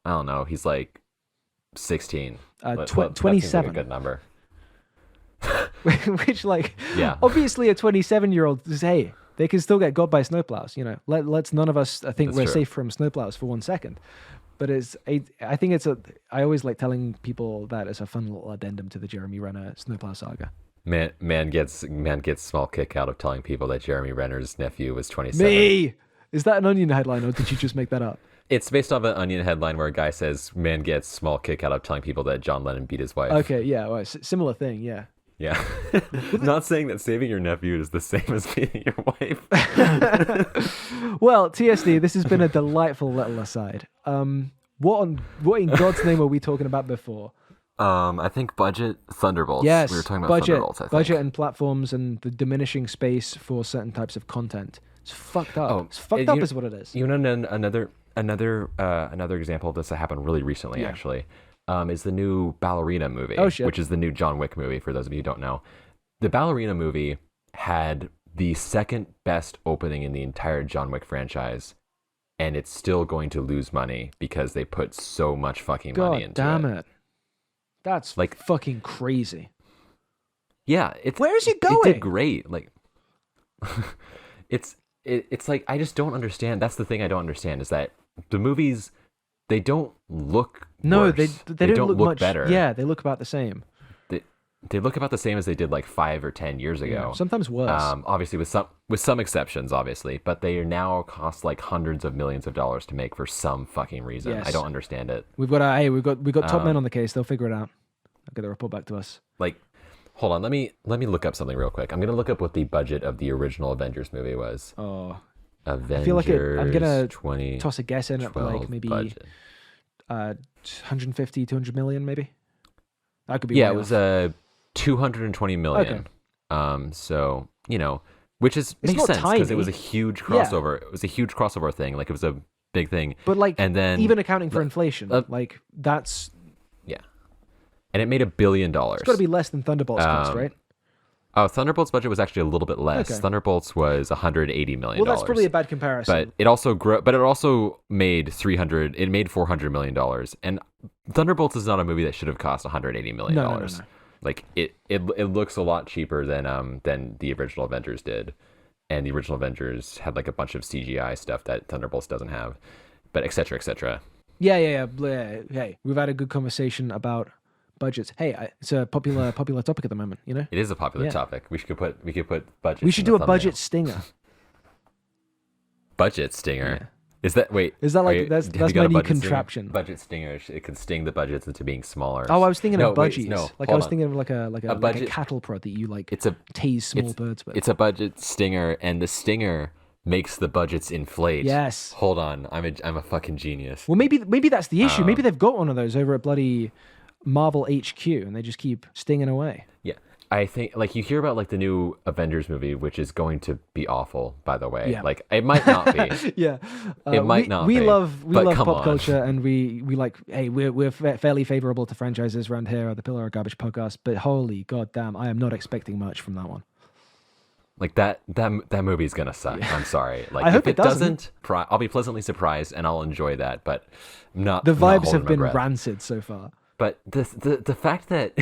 I don't know, he's like 16. 27. Like a good number. Which, like, obviously a 27-year-old says, hey, they can still get got by snowplows. Let's none of us think we're safe from snowplows for 1 second. But I think I always like telling people that as a fun little addendum to the Jeremy Renner snowplow saga. Man gets small kick out of telling people that Jeremy Renner's nephew was 27. Me! Is that an Onion headline, or did you just make that up? It's based off an Onion headline where a guy says, man gets small kick out of telling people that John Lennon beat his wife. Okay, yeah, well, similar thing, yeah. Yeah. Not saying that saving your nephew is the same as beating your wife. Well, TSD, this has been a delightful little aside. What in God's name were we talking about before? I think budget Thunderbolts. Yes, we were talking about budget, Thunderbolts. I think. budget and platforms and the diminishing space for certain types of content. It's fucked up. It's fucked up, is what it is. You know, another example of this that happened really recently, actually, is the new Ballerina movie, which is the new John Wick movie. For those of you who don't know, the Ballerina movie had the second best opening in the entire John Wick franchise, and it's still going to lose money because they put so much fucking money into it. God damn it. That's like fucking crazy. Yeah, where is it going? It did great. Like, it's like I just don't understand. That's the thing I don't understand is that the movies, they don't look worse. They don't look much better. Yeah, they look about the same. They look about the same as they did like 5 or 10 years ago. Yeah, sometimes worse. Obviously with some exceptions, obviously, but they now cost like hundreds of millions of dollars to make for some fucking reason. Yes. I don't understand it. We've got top men on the case. They'll figure it out. They'll get the report back to us. Like, hold on, let me look up something real quick. I'm gonna look up what the budget of the original Avengers movie was. Oh, Avengers. I feel like I'm gonna 20, toss a guess in at like maybe 150, 200 million, maybe. That could be. Yeah, it was 220 million. Okay. So which makes sense because it was a huge crossover. Yeah. It was a huge crossover thing. Like it was a big thing. But like, and then even accounting for inflation, like that's. Yeah. And it made $1 billion. It's got to be less than Thunderbolts cost, right? Oh, Thunderbolts' budget was actually a little bit less. Okay. Thunderbolts was $180 million. Well, that's probably a bad comparison. But it also made $400 million. And Thunderbolts is not a movie that should have cost $180 million. No. Like it looks a lot cheaper than the original Avengers did. And the original Avengers had like a bunch of CGI stuff that Thunderbolts doesn't have. But et cetera, et cetera. Yeah. Hey, we've had a good conversation about budgets. Hey, it's a popular topic at the moment, It is a popular topic. We could put budget. We should do a budget stinger. Budget stinger. Yeah. Is that like that's my new contraption? Stinger? Budget stinger. It could sting the budgets into being smaller. Oh, I was thinking of budgies. I was thinking of like a cattle prod that you like. Tase small birds with. It's a budget stinger, and the stinger makes the budgets inflate. Yes. Hold on, I'm a fucking genius. Well, maybe that's the issue. Maybe they've got one of those over at bloody Marvel HQ, and they just keep stinging away. Yeah, I think like you hear about like the new Avengers movie, which is going to be awful. By the way, like it might not be. Yeah, it might not. We be, love pop on. culture, and we like. Hey, we're fairly favorable to franchises around here. The Pillar and Garbage podcast, but holy goddamn, I am not expecting much from that one. Like that movie's gonna suck. Yeah. I'm sorry. Like I hope it doesn't. I'll be pleasantly surprised, and I'll enjoy that. But not. The vibes have been breath. rancid so far. But the fact that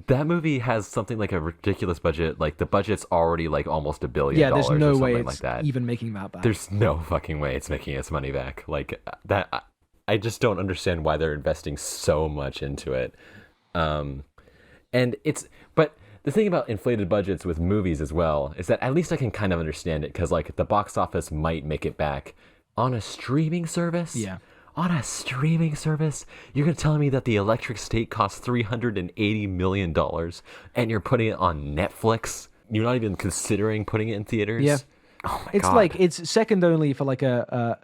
that movie has something like a ridiculous budget, like the budget's already like almost $1 billion. Yeah, there's no way it's like that. Even making that back. There's no fucking way it's making its money back. Like that, I just don't understand why they're investing so much into it. But the thing about inflated budgets with movies as well is that at least I can kind of understand it because like the box office might make it back on a streaming service. Yeah. On a streaming service, you're gonna tell me that the Electric State costs $380 million, and you're putting it on Netflix? You're not even considering putting it in theaters? Yeah. Oh my God. It's like it's second only for like a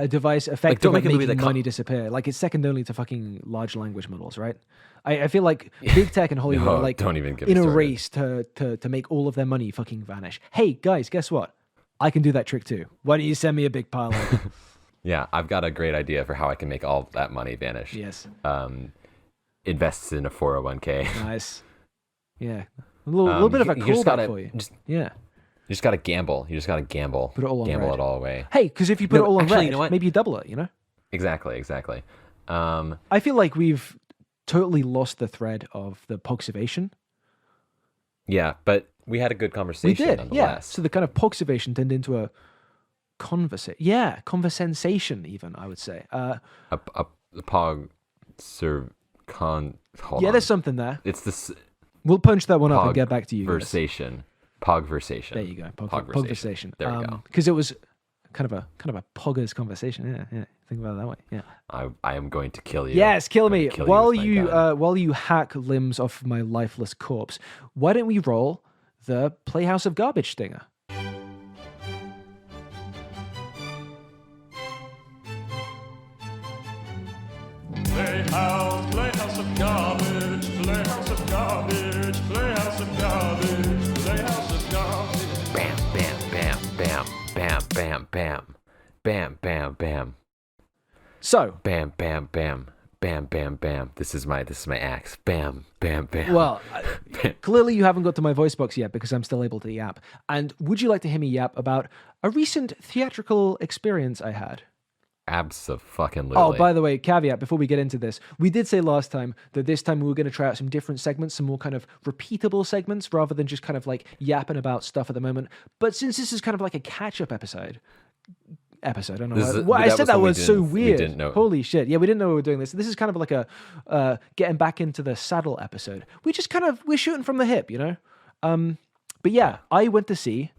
device effective at making money disappear. Like it's second only to fucking large language models, right? I feel like big tech and Hollywood are like don't even get in a race to make all of their money fucking vanish. Hey guys, guess what? I can do that trick too. Why don't you send me a big pile of it? Yeah, I've got a great idea for how I can make all that money vanish. Yes. Invests in a 401k. Nice. Yeah. A little bit of a callback for you. You just gotta gamble. You just gotta gamble. Put it all on gamble red. it all away. Hey, because if you put it all on red, maybe you double it, Exactly. I feel like we've totally lost the thread of the Pogservation. Yeah, but we had a good conversation. We did, yeah. So the kind of Pogservation turned into a conversation, even I would say. A pog serve con. There's something there. It's this. We'll punch that one up and get back to you. Pogversation. Pogversation. There you go. Pogversation. There we go. Because it was kind of a poggers conversation. Yeah. Think about it that way. Yeah. I am going to kill you. Yes, kill I'm gonna me kill while with my you gun. while you hack limbs off my lifeless corpse. Why don't we roll the Playhouse of Garbage stinger? Playhouse of Garbage, Playhouse of Garbage, Playhouse of Garbage, Playhouse of Garbage. Bam, bam, bam, bam, bam, bam, bam, bam, bam, bam, So, bam, bam, bam, bam, bam, bam. This is my axe. Bam, bam, bam. well, clearly you haven't got to my voice box yet because I'm still able to yap. And would you like to hear me yap about a recent theatrical experience I had? Abso-fucking-lutely. Oh, by the way, caveat before we get into this, we did say last time that this time we were going to try out some different segments, some more kind of repeatable segments rather than just kind of like yapping about stuff at the moment. But since this is kind of like a catch-up episode, I don't know why I said that was so weird. We didn't know. Holy shit. Yeah, we didn't know we were doing this. This is kind of like a getting back into the saddle episode. We're shooting from the hip, you know? But yeah, I went to see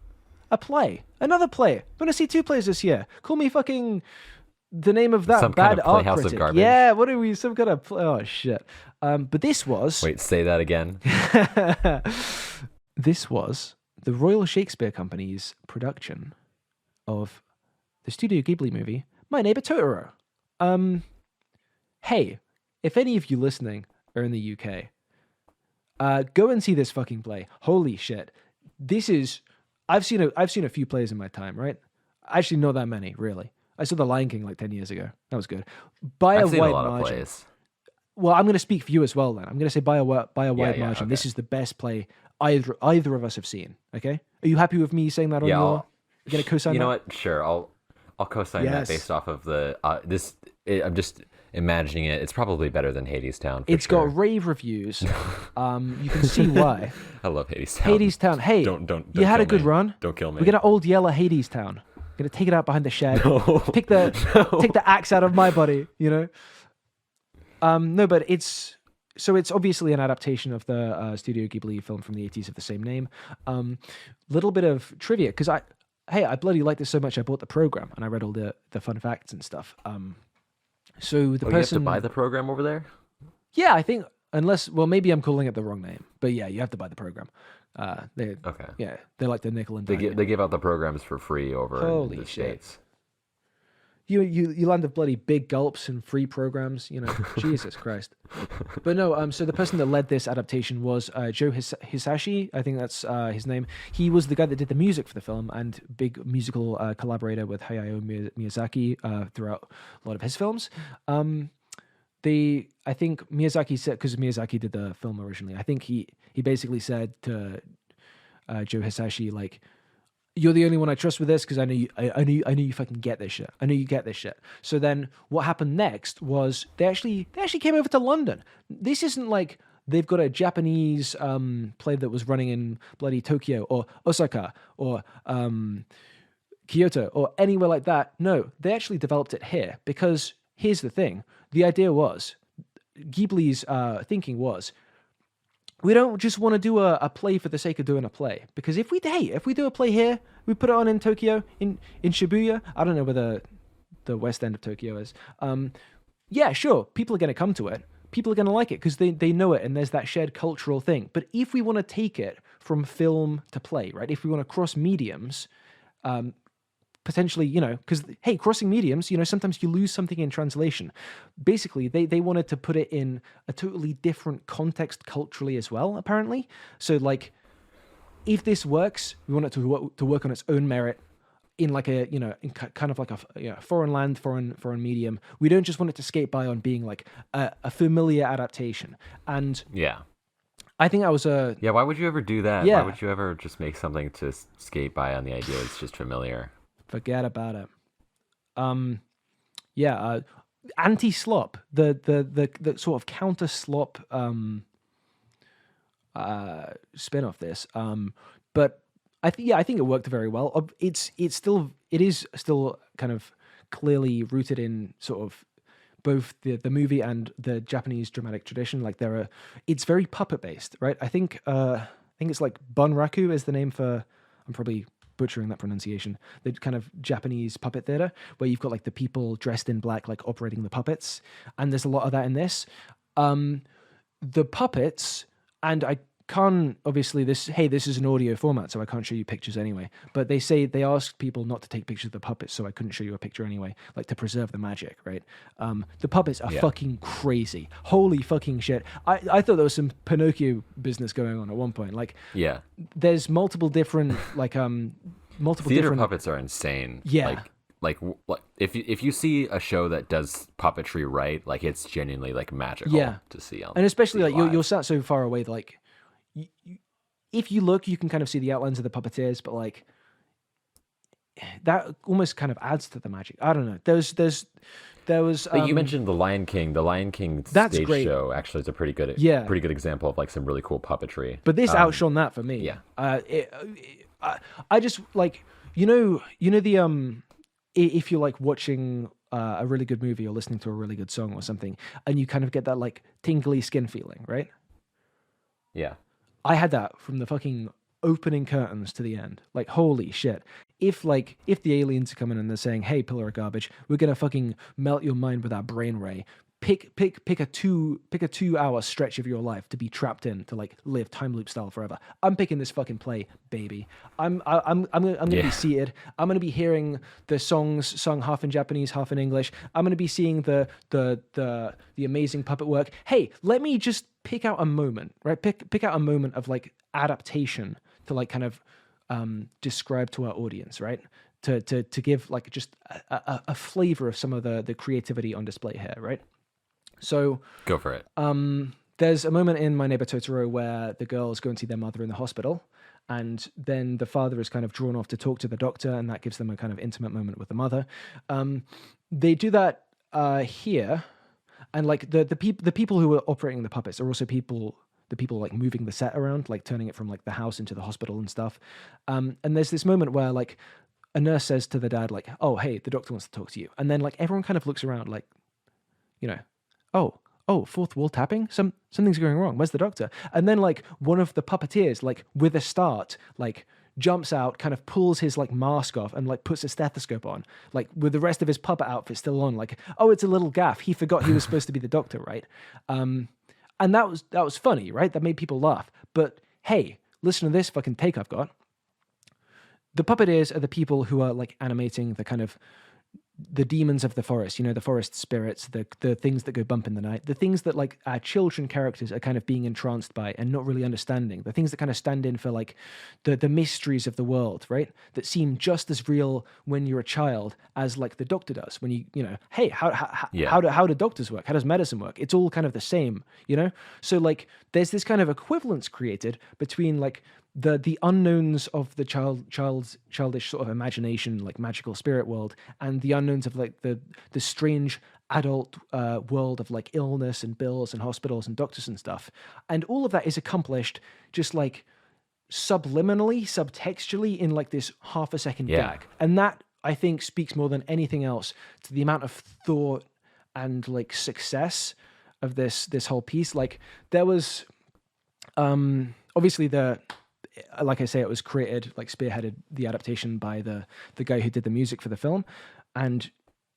another play. I'm going to see 2 plays this year. Call me fucking... the name of that Some bad kind of art Playhouse of critic. Garbage? Yeah, what are we? Some kind of oh shit. But this was Wait, say that again. this was the Royal Shakespeare Company's production of the Studio Ghibli movie My Neighbour Totoro. Hey, if any of you listening are in the UK, go and see this fucking play. Holy shit! This is I've seen a few plays in my time, right? Actually, not that many, really. I saw The Lion King like 10 years ago. That was good. By I've a seen wide a lot margin. of plays. Well, I'm going to speak for you as well then. I'm going to say by a wide yeah, margin, okay. this is the best play either of us have seen. Okay? Are you happy with me saying that on Yeah, your... You going to co-sign You know that? what? Sure, I'll co-sign Yes. that based off of the I'm just imagining it. It's probably better than Hades Town. It's sure. got rave reviews. You can see why. I love Hades Town. Hades Town. Hey, Don't you had a kill good me. run. Don't kill me. We're going to old yell at Hades Town. Gonna take it out behind the shed. No. Take the axe out of my body, you know? No, but it's obviously an adaptation of the Studio Ghibli film from the 80s of the same name. Little bit of trivia, because I bloody liked this so much I bought the program and I read all the fun facts and stuff. So the person... You have to buy the program over there? Yeah, I think, maybe I'm calling it the wrong name. But yeah, you have to buy the program. Okay. Yeah, they like the nickel and dime. They give out the programs for free over Holy in the shit. States. You land of bloody big gulps and free programs, you know, Jesus Christ. But no, so the person that led this adaptation was Joe Hisashi, I think that's his name. He was the guy that did the music for the film and big musical collaborator with Hayao Miyazaki throughout a lot of his films. I think Miyazaki said, because Miyazaki did the film originally, I think he basically said to Joe Hisashi, like, you're the only one I trust with this because I know you fucking get this shit. I know you get this shit. So then what happened next was they actually came over to London. This isn't like they've got a Japanese play that was running in bloody Tokyo or Osaka or Kyoto or anywhere like that. No, they actually developed it here because here's the thing. The idea was, Ghibli's thinking was, we don't just want to do a play for the sake of doing a play. Because if we do a play here, we put it on in Tokyo, in Shibuya. I don't know where the west end of Tokyo is. Yeah, sure, people are going to come to it. People are going to like it because they know it and there's that shared cultural thing. But if we want to take it from film to play, right? If we want to cross mediums, potentially, you know, because, hey, crossing mediums, you know, sometimes you lose something in translation. Basically, they wanted to put it in a totally different context culturally as well, apparently. So, like, if this works, we want it to work on its own merit in like a, you know, in kind of like a foreign land, foreign medium. We don't just want it to skate by on being like a familiar adaptation. And yeah, I think that was a... Yeah, why would you ever do that? Yeah. Why would you ever just make something to skate by on the idea it's just familiar? Forget about it. Anti-slop, the sort of counter-slop spin off this. But I think it worked very well. It is still kind of clearly rooted in sort of both the movie and the Japanese dramatic tradition. Like it's very puppet based, right? I think it's like Bunraku is the name for. I'm probably butchering that pronunciation, the kind of Japanese puppet theater where you've got like the people dressed in black, like operating the puppets. And there's a lot of that in this. The puppets, and I can't, obviously this is an audio format, so I can't show you pictures anyway, but they asked people not to take pictures of the puppets, so I couldn't show you a picture anyway, like to preserve the magic, right? The puppets are fucking crazy. Holy fucking shit. I thought there was some Pinocchio business going on at one point. Like, there's multiple different, like, theater puppets are insane. Yeah. Like if you see a show that does puppetry right, like it's genuinely like magical to see. And especially like you're sat so far away, like if you look, you can kind of see the outlines of the puppeteers, but like that almost kind of adds to the magic. I don't know. There was. But you mentioned the Lion King. The Lion King stage show actually is a pretty good example of like some really cool puppetry. But this outshone that for me. Yeah. I just like you know the if you're like watching a really good movie or listening to a really good song or something, and you kind of get that like tingly skin feeling, right? Yeah. I had that from the fucking opening curtains to the end. Like, holy shit. If the aliens are coming and they're saying, hey, Pillar of Garbage, we're gonna fucking melt your mind with our brain ray. Pick a 2-hour stretch of your life to be trapped in, to like live time loop style forever. I'm picking this fucking play, baby. I'm gonna be seated. I'm gonna be hearing the songs sung half in Japanese, half in English. I'm gonna be seeing the amazing puppet work. Hey, let me just pick out a moment, right? Pick out a moment of like adaptation to like kind of describe to our audience, right? To give like just a flavor of some of the creativity on display here, right? So go for it. There's a moment in My Neighbour Totoro where the girls go and see their mother in the hospital, and then the father is kind of drawn off to talk to the doctor, and that gives them a kind of intimate moment with the mother. They do that here, and like the people who are operating the puppets are also the people like moving the set around, like turning it from like the house into the hospital and stuff. And there's this moment where like a nurse says to the dad, like, oh, hey, the doctor wants to talk to you. And then like everyone kind of looks around like, you know, oh, fourth wall tapping? Something's going wrong. Where's the doctor? And then like one of the puppeteers, like with a start, like jumps out, kind of pulls his like mask off and like puts a stethoscope on, like with the rest of his puppet outfit still on, like, oh, it's a little gaff. He forgot he was supposed to be the doctor, right? And that was funny, right? That made people laugh. But hey, listen to this fucking take I've got. The puppeteers are the people who are like animating the kind of the demons of the forest, you know, the forest spirits, the things that go bump in the night, the things that like our children characters are kind of being entranced by and not really understanding, the things that kind of stand in for like the mysteries of the world, right? That seem just as real when you're a child as like the doctor does when you know, hey, how do doctors work? How does medicine work? It's all kind of the same, you know? So like there's this kind of equivalence created between like the unknowns of the childish sort of imagination, like magical spirit world, and the unknowns of like the strange adult world of like illness and bills and hospitals and doctors and stuff. And all of that is accomplished just like subliminally, subtextually in like this half a second gag. And that I think speaks more than anything else to the amount of thought and like success of this whole piece. Like there was obviously like I say, it was created, like spearheaded the adaptation by the guy who did the music for the film, and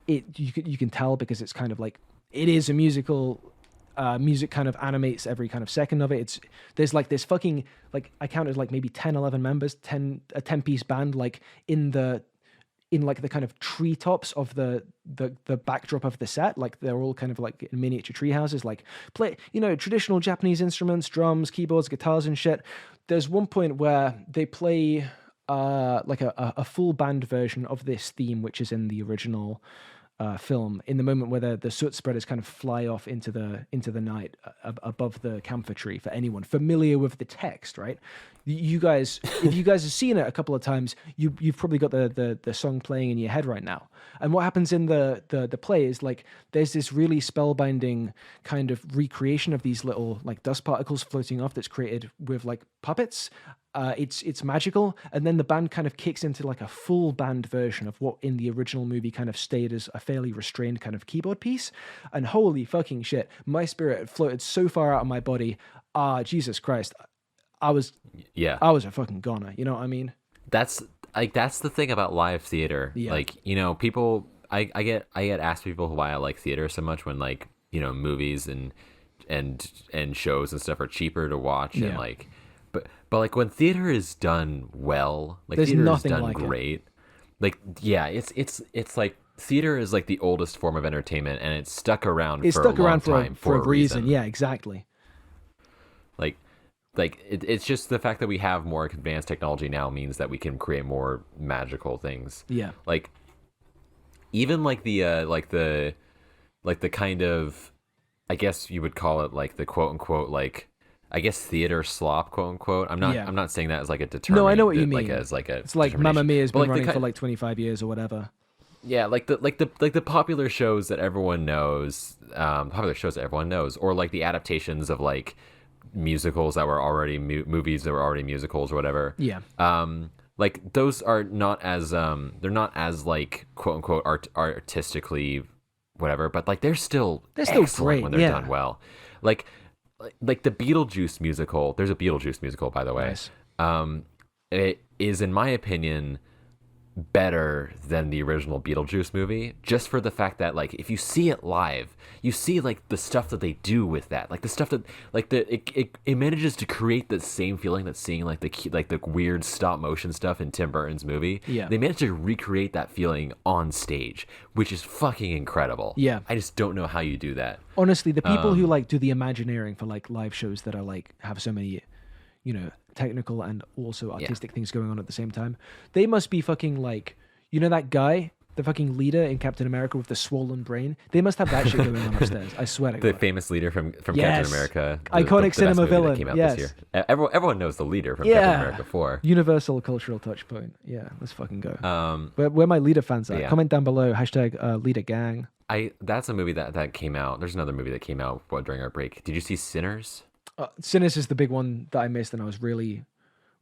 you can tell because it's kind of like it is a musical. Music kind of animates every kind of second of it. There's like this fucking like I counted like maybe 10, 11 members, a 10-piece band like in like the kind of treetops of the backdrop of the set. Like they're all kind of like in miniature tree houses, like play, you know, traditional Japanese instruments, drums, keyboards, guitars and shit. There's one point where they play like a full band version of this theme, which is in the original film, in the moment where the soot spreaders kind of fly off into the night above the camphor tree. For anyone familiar with the text, right? You guys, if you guys have seen it a couple of times, you've probably got the song playing in your head right now. And what happens in the play is like there's this really spellbinding kind of recreation of these little like dust particles floating off that's created with like puppets. It's magical, and then the band kind of kicks into like a full band version of what in the original movie kind of stayed as a fairly restrained kind of keyboard piece. And holy fucking shit, my spirit floated so far out of my body. Jesus Christ, I was a fucking goner. You know what I mean? That's like that's the thing about live theater. Yeah. Like, people I get asked people why I like theater so much when like, movies and shows and stuff are cheaper to watch and Yeah. like but like when theater is done well, like There's theater is nothing done like it. great. Like it's like theater is like the oldest form of entertainment and it's stuck around It's for stuck a long around time for a reason. Yeah, exactly. It's just the fact that we have more advanced technology now means that we can create more magical things. Yeah. Like even like the kind of, I guess you would call it like the quote unquote like, I guess theater slop, quote unquote. I'm not saying that as like a determinant. No, I know what you mean. Like as like a It's like determination. Mamma Mia has But, been like, running for like 25 years or whatever. Yeah, like the popular shows that everyone knows, or like the adaptations of like musicals that were already movies that were already musicals or whatever. Yeah. Like those are not as they're not as like quote unquote artistically whatever, but like they're still excellent great, when they're yeah. done well. Like the Beetlejuice musical. There's a Beetlejuice musical, by the way. Nice. It is, in my opinion, better than the original Beetlejuice movie, just for the fact that like if you see it live, you see like the stuff that they do with that, like the stuff that like it manages to create the same feeling that seeing like the weird stop motion stuff in Tim Burton's movie. Yeah. They managed to recreate that feeling on stage, which is fucking incredible. Yeah. I just don't know how you do that. Honestly, the people who like do the Imagineering for like live shows that are like have so many, technical and also artistic things going on at the same time, they must be fucking like, that guy, the fucking leader in Captain America with the swollen brain. They must have that shit going on upstairs. I swear to The God. famous leader from Yes. Captain America, Iconic best cinema movie that villain, came out yes. this year. Everyone knows the leader from Captain America 4. Universal cultural touch point. Yeah, let's fucking go. Um, Where my leader fans are. yeah. Comment down below. #, leader gang. That's a movie that came out. There's another movie that came out during our break. Did you see Sinners? Sinners is the big one that I missed, and I was really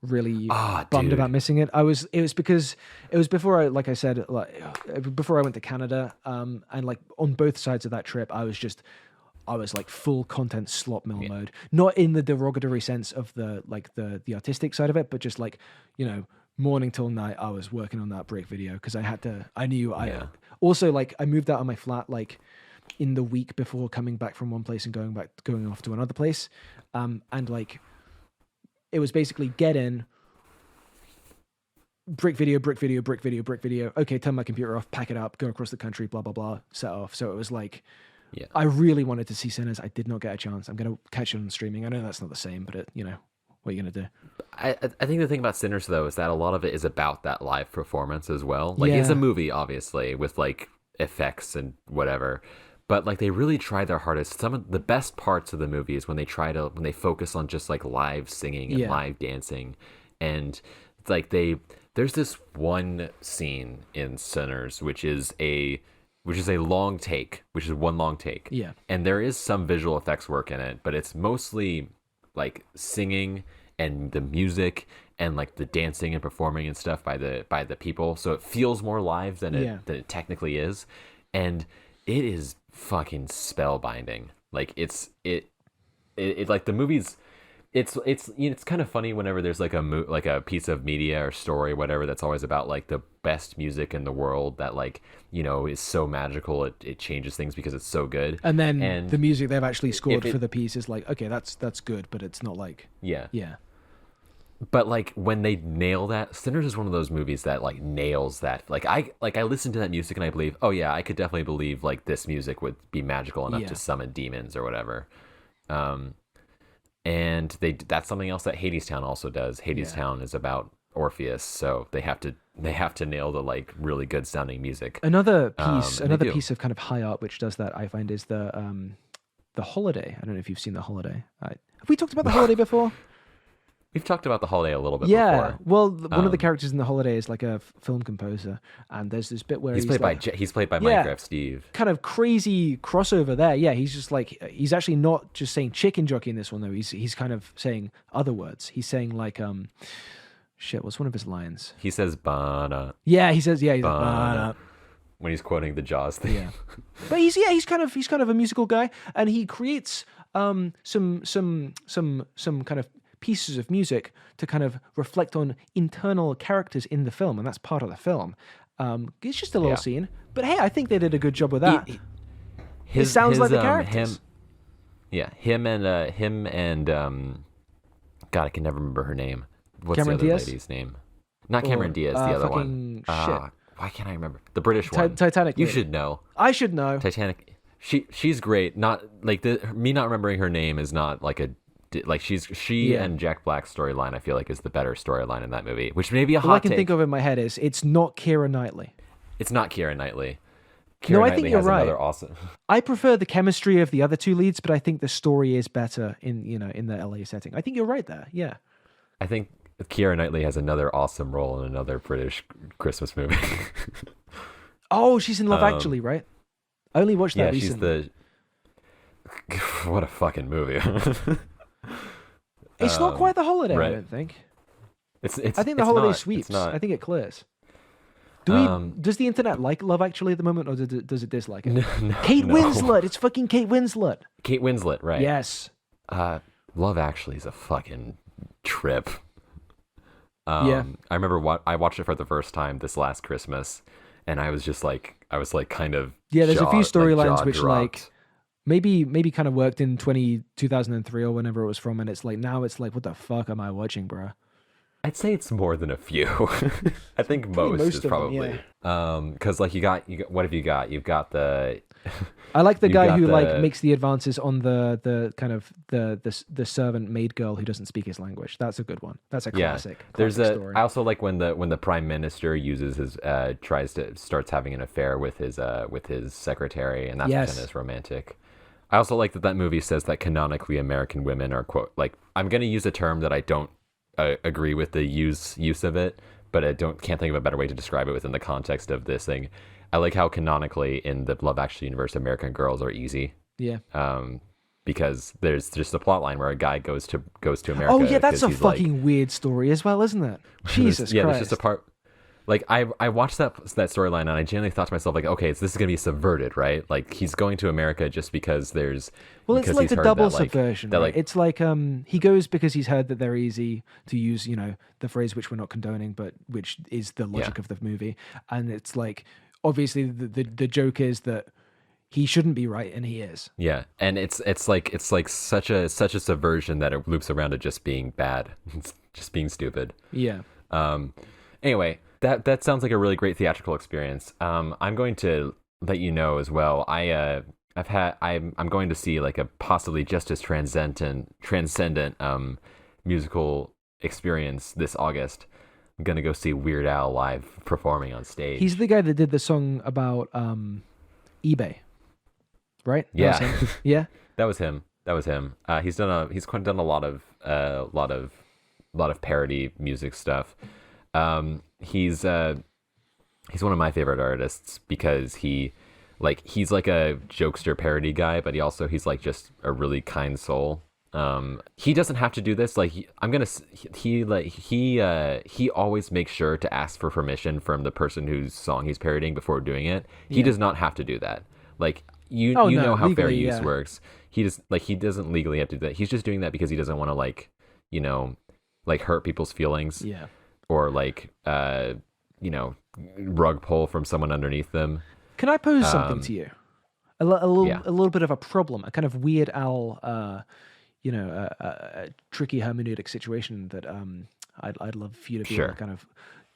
bummed dude. about missing it. It was because it was before I, like I said, before I went to Canada, and like on both sides of that trip, I was like full content slop mill mode, not in the derogatory sense of the artistic side of it, but just like, morning till night, I was working on that break video because also like I moved out of my flat like in the week before coming back from one place and going off to another place, and like it was basically get in, brick video. Okay, turn my computer off, pack it up, go across the country, blah blah blah, set off. So it was like, I really wanted to see Sinners. I did not get a chance. I'm gonna catch it on streaming. I know that's not the same, but what are you gonna do? I think the thing about Sinners though is that a lot of it is about that live performance as well. Like it's Yeah. a movie, obviously, with like effects and whatever. But like they really try their hardest. Some of the best parts of the movie is when they focus on just like live singing and live dancing, and it's like there's this one scene in Sinners which is a long take, which is one long take. Yeah. And there is some visual effects work in it, but it's mostly like singing and the music and like the dancing and performing and stuff by the people. So it feels more live than it technically is, and it is fucking spellbinding. Like it like the movies. It's kind of funny whenever there's like a piece of media or story, whatever, that's always about like the best music in the world that like is so magical it changes things because it's so good. And then the music they've actually scored if it- for the piece is like, okay, that's good, but it's not like yeah. yeah. But like when they nail that, Sinners is one of those movies that like nails that. Like I listen to that music and I believe, oh yeah, I could definitely believe like this music would be magical enough to summon demons or whatever. And that's something else that Hadestown also does. Hadestown is about Orpheus, so they have to nail the like really good sounding music. Another they do. piece of kind of high art which does that, I find, is the Holiday. I don't know if you've seen the Holiday. Have we talked about the Holiday before? We've talked about the Holiday a little bit Yeah, before. well, one of the characters in the Holiday is like a film composer, and there's this bit where He's played by Minecraft Steve. kind of crazy crossover there. Yeah, he's just like, he's actually not just saying chicken jockey in this one though. He's kind of saying other words. He's saying like shit. What's one of his lines? He says "bana" Yeah, he says he's like, Bana. When he's quoting the Jaws thing. yeah. But he's kind of a musical guy, and he creates some kind of pieces of music to kind of reflect on internal characters in the film, and that's part of the film. It's just a little scene, but hey, I think they did a good job with that. It sounds like the characters. Him and God, I can never remember her name. What's Cameron the other Diaz? lady's name? Not Cameron Diaz, the other one. Shit. Why can't I remember? The British one. Titanic. You lady. should know. I should know. Titanic. She's great. Not like me not remembering her name is not like a like she and Jack Black's storyline. I feel like is the better storyline in that movie, which may be a hot All I can take. think of in my head is it's not Keira Knightley. It's not Keira Knightley. No, I Knightley think you're has right. Another awesome. I prefer the chemistry of the other two leads, but I think the story is better in the LA setting. I think you're right there. Yeah. I think Keira Knightley has another awesome role in another British Christmas movie. Oh, she's in Love Actually, right? I only watched that recently. She's what a fucking movie. It's not quite the holiday, right. I don't think. It's I think the holiday sweeps. I think it clears. Does the internet like Love Actually at the moment, or does it dislike it? No, Kate Winslet. It's fucking Kate Winslet. Kate Winslet, right? Yes. Love Actually is a fucking trip. Yeah. I remember I watched it for the first time this last Christmas, and I was kind of there's a few storylines jaw which dropped. maybe kind of worked in 2003 or whenever it was from, and it's like now it's like, what the fuck am I watching, bro? I'd say it's more than a few. I think most is probably because like you got what have you got? You've got the. I like the guy who like makes the advances on the kind of the servant maid girl who doesn't speak his language. That's a good one. That's a classic. There's story. I also like when the prime minister uses his starts having an affair with his secretary, and that's kind of romantic. I also like that movie says that canonically American women are quote like I'm gonna use a term that I don't agree with the use of it, but can't think of a better way to describe it within the context of this thing. I like how canonically in the Love Actually universe, American girls are easy. Yeah. Because there's just a plot line where a guy goes to America. Oh yeah, that's a fucking weird story as well, isn't it? Jesus Christ. There's just a part. Like I watched that storyline and I genuinely thought to myself like, okay, this is gonna be subverted, right? Like he's going to America just because there's. Well, it's like the double that, subversion. that, right? It's like he goes because he's heard that they're easy to use. The phrase which we're not condoning, but which is the logic of the movie. And it's like obviously the joke is that he shouldn't be right and he is. Yeah, and it's like such a subversion that it loops around to just being bad, just being stupid. Yeah. Anyway. That sounds like a really great theatrical experience. I'm going to let you know as well. I'm going to see like a possibly just as transcendent musical experience this August. I'm gonna go see Weird Al live performing on stage. He's the guy that did the song about eBay, right? Yeah, yeah. That was him. He's done a lot of parody music stuff. He's one of my favorite artists because he's like a jokester parody guy, but he's like just a really kind soul. He doesn't have to do this. Like he always makes sure to ask for permission from the person whose song he's parodying before doing it. He does not have to do that. Like you know how legally, fair use works. He doesn't legally have to do that. He's just doing that because he doesn't want to hurt people's feelings. Yeah. Or rug pull from someone underneath them. Can I pose something to you? A little bit of a problem, a kind of Weird Al, a tricky hermeneutic situation that I'd love for you to be able to kind of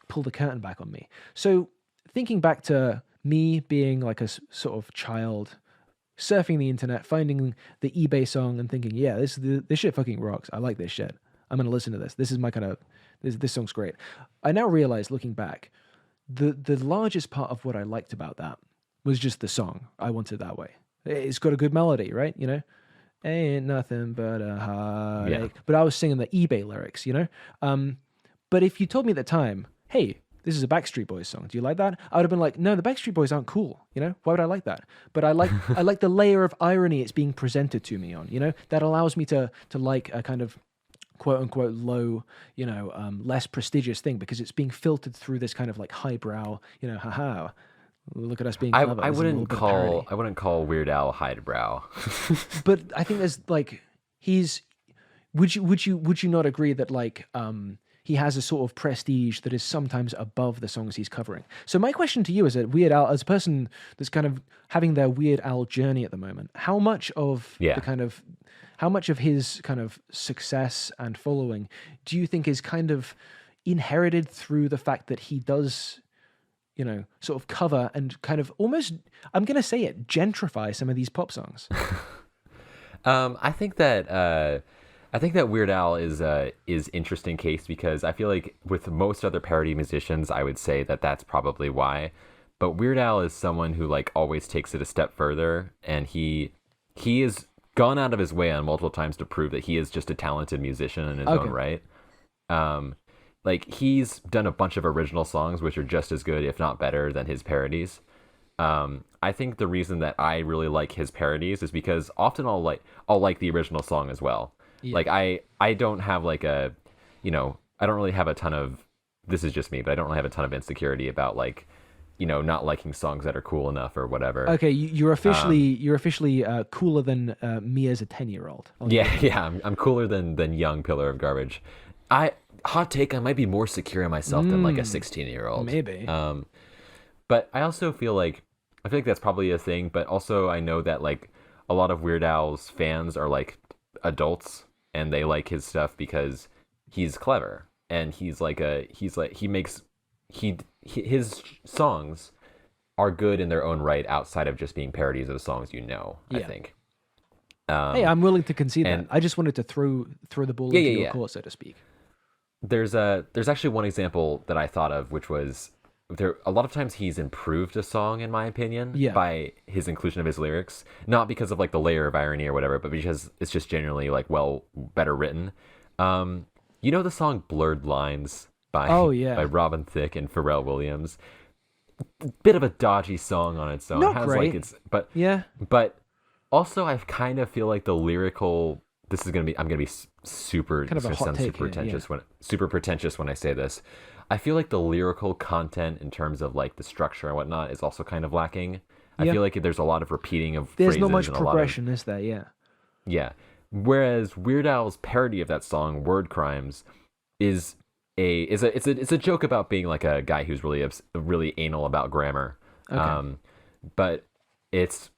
pull the curtain back on me. So thinking back to me being like a sort of child, surfing the internet, finding the eBay song and thinking, yeah, this shit fucking rocks. I like this shit. I'm gonna listen to this. This is my kind of this song's great. I now realize, looking back, the largest part of what I liked about that was just the song. I Want It That Way. It's got a good melody, right? Ain't nothing but a heartache. Yeah. But I was singing the eBay lyrics, But if you told me at the time, hey, this is a Backstreet Boys song, do you like that? I would have been like, no, the Backstreet Boys aren't cool, Why would I like that? But I like the layer of irony it's being presented to me on, That allows me to like a kind of quote unquote low, less prestigious thing because it's being filtered through this kind of like highbrow, haha. Look at us being clever. I wouldn't call Weird Al highbrow. But I think there's like would you not agree that like he has a sort of prestige that is sometimes above the songs he's covering? So my question to you is that Weird Al, as a person that's kind of having their Weird Al journey at the moment, how much of his kind of success and following do you think is kind of inherited through the fact that he does, sort of cover and kind of almost, I'm going to say it, gentrify some of these pop songs? I think that Weird Al is interesting case because I feel like with most other parody musicians, I would say that that's probably why. But Weird Al is someone who like always takes it a step further, and he has gone out of his way on multiple times to prove that he is just a talented musician in his own right. Like he's done a bunch of original songs which are just as good, if not better, than his parodies. I think the reason that I really like his parodies is because often I'll like the original song as well. Yeah. Like I don't have like I don't really have a ton of, this is just me, but I don't really have a ton of insecurity about like, not liking songs that are cool enough or whatever. Okay, you're officially cooler than me as a 10-year-old. Yeah, I'm cooler than young Pillar of Garbage. Hot take, I might be more secure in myself than like a 16-year-old. Maybe. But I also feel like that's probably a thing, but also I know that like a lot of Weird Al's fans are like adults and they like his stuff because he's clever and his songs are good in their own right outside of just being parodies of the songs, I think. Hey, I'm willing to concede that. I just wanted to throw the ball into your court, so to speak. There's actually one example that I thought of, which was a lot of times he's improved a song, in my opinion, by his inclusion of his lyrics, not because of like the layer of irony or whatever, but because it's just generally like better written. The song "Blurred Lines" by Robin Thicke and Pharrell Williams. Bit of a dodgy song on its own. Not great. But also I kind of feel like the lyrical. I'm gonna be super kind of a hot take super pretentious when I say this. I feel like the lyrical content in terms of like the structure and whatnot is also kind of lacking. I feel like there's a lot of repeating of phrases. There's not much progression, is there? Yeah. Yeah. Whereas Weird Al's parody of that song, "Word Crimes," is a joke about being like a guy who's really anal about grammar. Okay. But it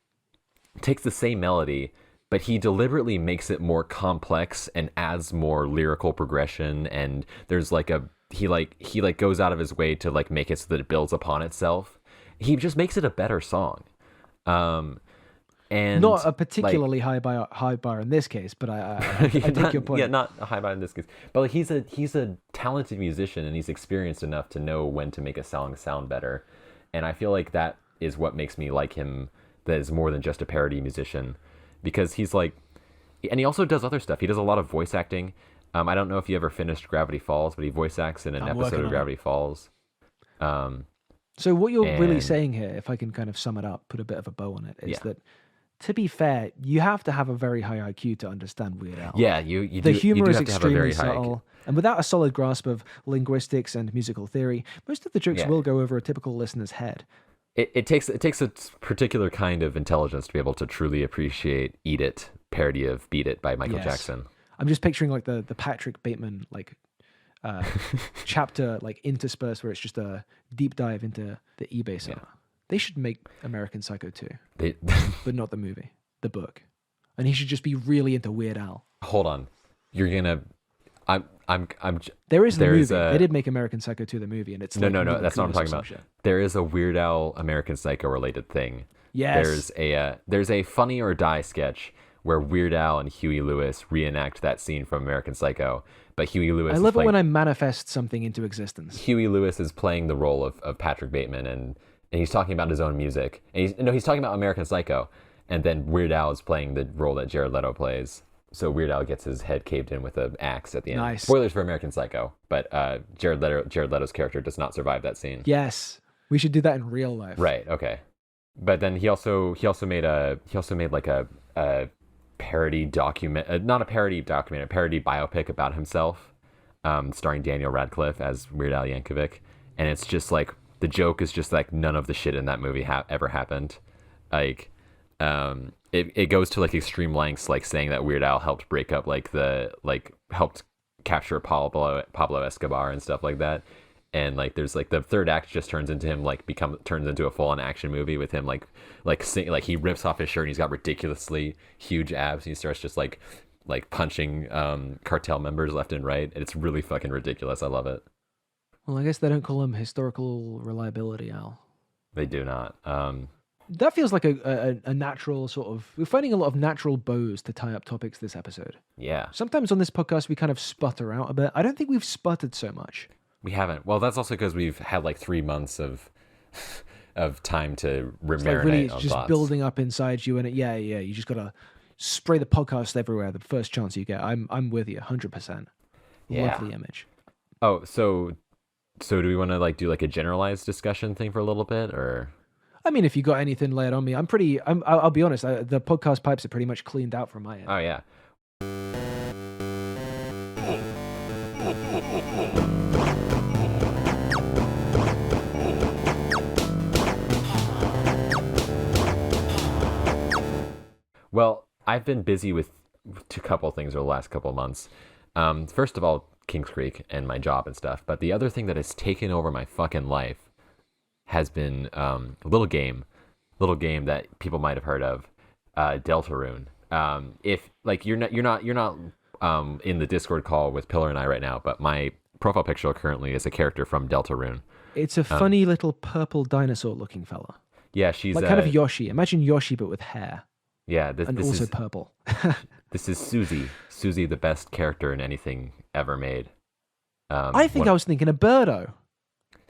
takes the same melody, but he deliberately makes it more complex and adds more lyrical progression, and there's like he goes out of his way to like make it so that it builds upon itself. He just makes it a better song. And not a particularly high bar in this case, but I take your point. Yeah, not a high bar in this case. But like he's a talented musician and he's experienced enough to know when to make a song sound better. And I feel like that is what makes me like him, that is more than just a parody musician. Because he's like, and he also does other stuff. He does a lot of voice acting. I don't know if you ever finished Gravity Falls, but he voice acts in an episode of Gravity Falls. So what you're really saying here, if I can kind of sum it up, put a bit of a bow on it, is that, to be fair, you have to have a very high IQ to understand Weird Al. Yeah, the humor is extremely subtle, and without a solid grasp of linguistics and musical theory, most of the jokes will go over a typical listener's head. It takes a particular kind of intelligence to be able to truly appreciate "Eat It" parody of "Beat It" by Michael Jackson. I'm just picturing like the Patrick Bateman like chapter like interspersed where it's just a deep dive into the eBay seller. They should make American Psycho 2, but not the movie, the book, and he should just be really into Weird Al. Hold on, you're gonna. There is the movie. They did make American Psycho 2 the movie, and it's no. That's not what I'm talking about. Shit. There is a Weird Al American Psycho related thing. Yes. There's a Funny or Die sketch where Weird Al and Huey Lewis reenact that scene from American Psycho. But Huey Lewis. I love it when I manifest something into existence. Huey Lewis is playing the role of Patrick Bateman, and he's talking about his own music. And he's talking about American Psycho, and then Weird Al is playing the role that Jared Leto plays. So Weird Al gets his head caved in with an axe at the end. Nice. Spoilers for American Psycho, but Jared Leto's character does not survive that scene. Yes, we should do that in real life. Right. Okay. But then he also made like a parody document, not a parody document, a parody biopic about himself, starring Daniel Radcliffe as Weird Al Yankovic, and it's just like the joke is just like none of the shit in that movie ever happened, like. it goes to like extreme lengths, like saying that Weird Al helped break up helped capture Pablo Escobar and stuff like that. And like there's like the third act just turns into him turns into a full-on action movie with him he rips off his shirt and he's got ridiculously huge abs and he starts just like punching cartel members left and right, and it's really fucking ridiculous. I love it. Well, I guess they don't call him historical reliability, Al. They do not. That feels like a natural sort of... We're finding a lot of natural bows to tie up topics this episode. Yeah. Sometimes on this podcast, we kind of sputter out a bit. I don't think we've sputtered so much. We haven't. Well, that's also because we've had like 3 months of time to marinate really, on just thoughts. Building up inside you, and you just gotta spray the podcast everywhere the first chance you get. I'm with you 100%. Yeah. Lovely image. Oh, so do we want to like do like a generalized discussion thing for a little bit, or? I mean, if you got anything laid on me, I'll be honest. The podcast pipes are pretty much cleaned out from my end. Oh yeah. Well, I've been busy with a couple things over the last couple of months. First of all, Kings Creek and my job and stuff. But the other thing that has taken over my fucking life has been a little game that people might have heard of, Deltarune. If like you're not in the Discord call with Pillar and I right now, but my profile picture currently is a character from Deltarune. It's a funny little purple dinosaur-looking fella. Yeah, she's like kind of Yoshi. Imagine Yoshi but with hair. Yeah, this also is purple. This is Susie. Susie, the best character in anything ever made. I was thinking of Birdo.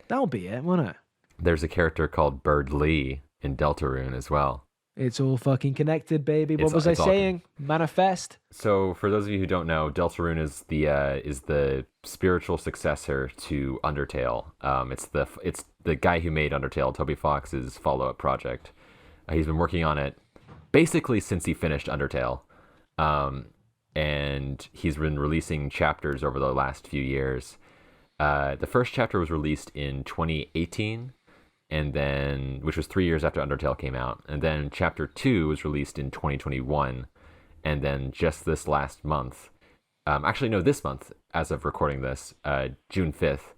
That'll be it, won't it? There's a character called Bird Lee in Deltarune as well. It's all fucking connected, baby. What was I saying? Manifest. So, for those of you who don't know, Deltarune is the spiritual successor to Undertale. It's the guy who made Undertale, Toby Fox's follow-up project. He's been working on it basically since he finished Undertale, and he's been releasing chapters over the last few years. The first chapter was released in 2018, and then which was 3 years after Undertale came out, and then chapter 2 was released in 2021, and then just this last month, this month as of recording this, June 5th,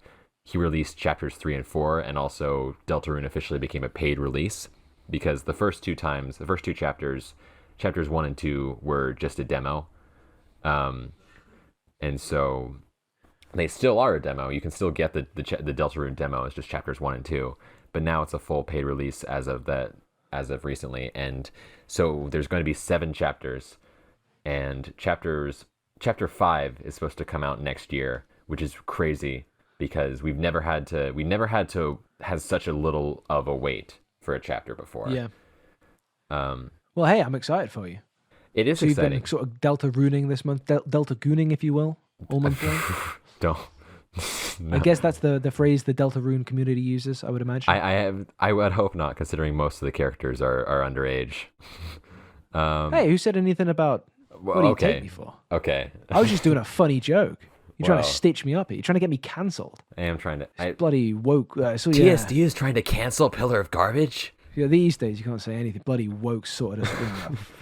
he released chapters 3 and 4, and also Deltarune officially became a paid release. Because the first two chapters, chapters 1 and 2, were just a demo. And so they still are a demo. You can still get the Deltarune demo. It's just chapters 1 and 2. But now it's a full paid release as of recently. And so there's going to be 7 chapters. And chapter 5 is supposed to come out next year, which is crazy because we never had to have such a little of a wait for a chapter before. Yeah. Well, hey, I'm excited for you. It is so exciting. You've been sort of Delta-runing this month, Delta-gooning, if you will, all month long? Don't. No. I guess that's the phrase the Deltarune community uses, I would imagine. I would hope not, considering most of the characters are underage. Hey, who said anything about what do you take me for? Okay. I was just doing a funny joke. You're trying to stitch me up here. You're trying to get me cancelled. I am trying to. Bloody woke. TSD is trying to cancel Pillar of Garbage? Yeah, these days you can't say anything. Bloody woke sort of stuff.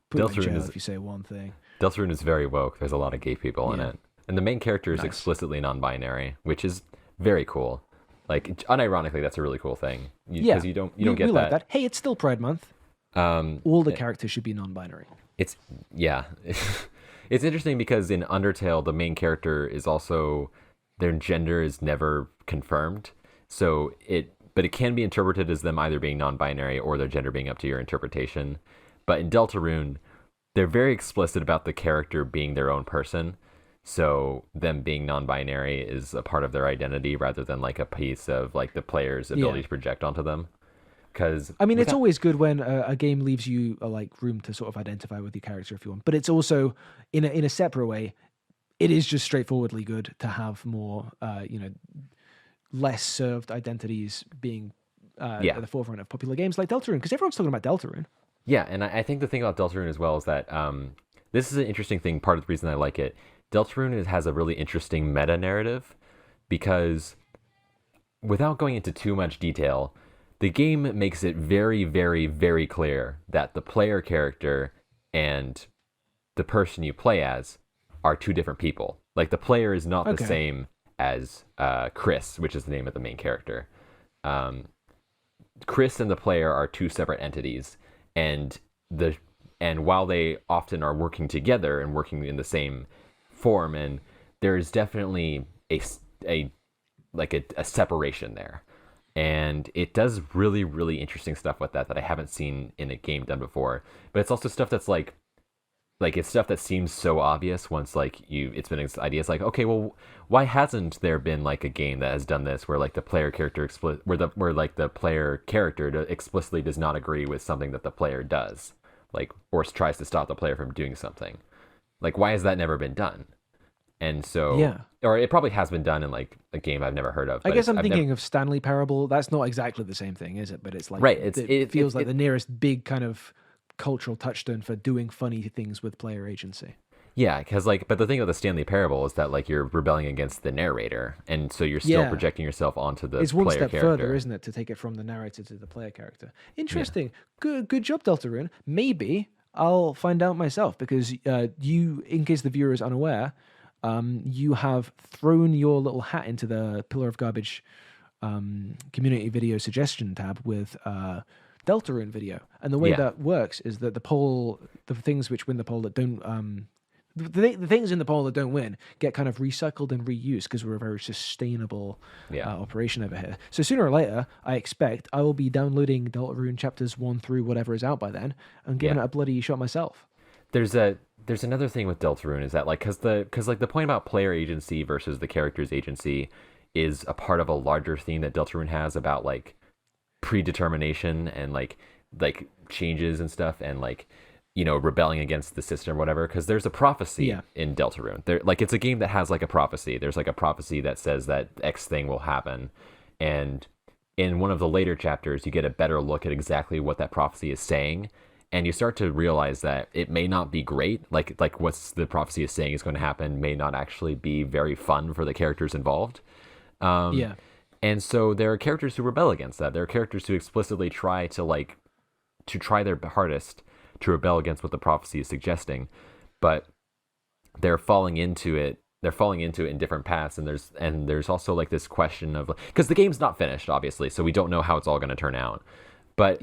Put you in jail if you say one thing. Deltarune is very woke. There's a lot of gay people in it. And the main character is explicitly non-binary, which is very cool. Like, unironically, that's a really cool thing. Because you don't get that. Like that. Hey, it's still Pride Month. All the characters should be non-binary. It's interesting because in Undertale, the main character is also, their gender is never confirmed. But it can be interpreted as them either being non-binary or their gender being up to your interpretation. But in Deltarune, they're very explicit about the character being their own person. So them being non-binary is a part of their identity rather than like a piece of like the player's ability to project onto them. Because it's always good when a game leaves you room to sort of identify with your character if you want. But it's also in a separate way, it is just straightforwardly good to have more less served identities being at the forefront of popular games like Deltarune, because everyone's talking about Deltarune. Yeah, and I think the thing about Deltarune as well is that this is an interesting thing. Part of the reason I like it, Deltarune has a really interesting meta narrative because, without going into too much detail, the game makes it very, very, very clear that the player character and the person you play as are two different people. Like, the player is not the same as Chris, which is the name of the main character. Chris and the player are two separate entities, and while they often are working together and working in the same form, and there is definitely a separation there, and it does really, really interesting stuff with that I haven't seen in a game done before. But it's also stuff that's like it's stuff that seems so obvious once it's been an idea. It's like, okay, well, why hasn't there been like a game that has done this where like the player character the player character explicitly does not agree with something that the player does, like, or tries to stop the player from doing something. Like, why has that never been done? And so, or it probably has been done in like a game I've never heard of. I guess I'm thinking of Stanley Parable. That's not exactly the same thing, is it? But it's like, right. It feels like the nearest big kind of cultural touchstone for doing funny things with player agency. Yeah, because but the thing with the Stanley Parable is that like you're rebelling against the narrator, and so you're still projecting yourself onto the player character. It's one step further, isn't it, to take it from the narrator to the player character? Interesting. Yeah. Good job, Deltarune. Maybe I'll find out myself, because you, in case the viewer is unaware, you have thrown your little hat into the Pillar of Garbage community video suggestion tab with Deltarune video, and the way that works is that the things which win the poll that don't, the things in the poll that don't win get kind of recycled and reused, because we're a very sustainable operation over here. So sooner or later, I expect I will be downloading Deltarune chapters 1 through whatever is out by then, and giving it a bloody shot myself. There's another thing with Deltarune, is that because the point about player agency versus the character's agency is a part of a larger theme that Deltarune has about like predetermination and like changes and stuff, and like, you know, rebelling against the system or whatever. Because there's a prophecy in Deltarune. There, like, it's a game that has like a prophecy. There's like a prophecy that says that X thing will happen, and in one of the later chapters, you get a better look at exactly what that prophecy is saying, and you start to realize that it may not be great. Like what's the prophecy is saying is going to happen may not actually be very fun for the characters involved. And so there are characters who rebel against that. There are characters who explicitly try to try their hardest to rebel against what the prophecy is suggesting, but they're falling into it. They're falling into it in different paths, and there's also like this question of, because the game's not finished, obviously, so we don't know how it's all going to turn out. But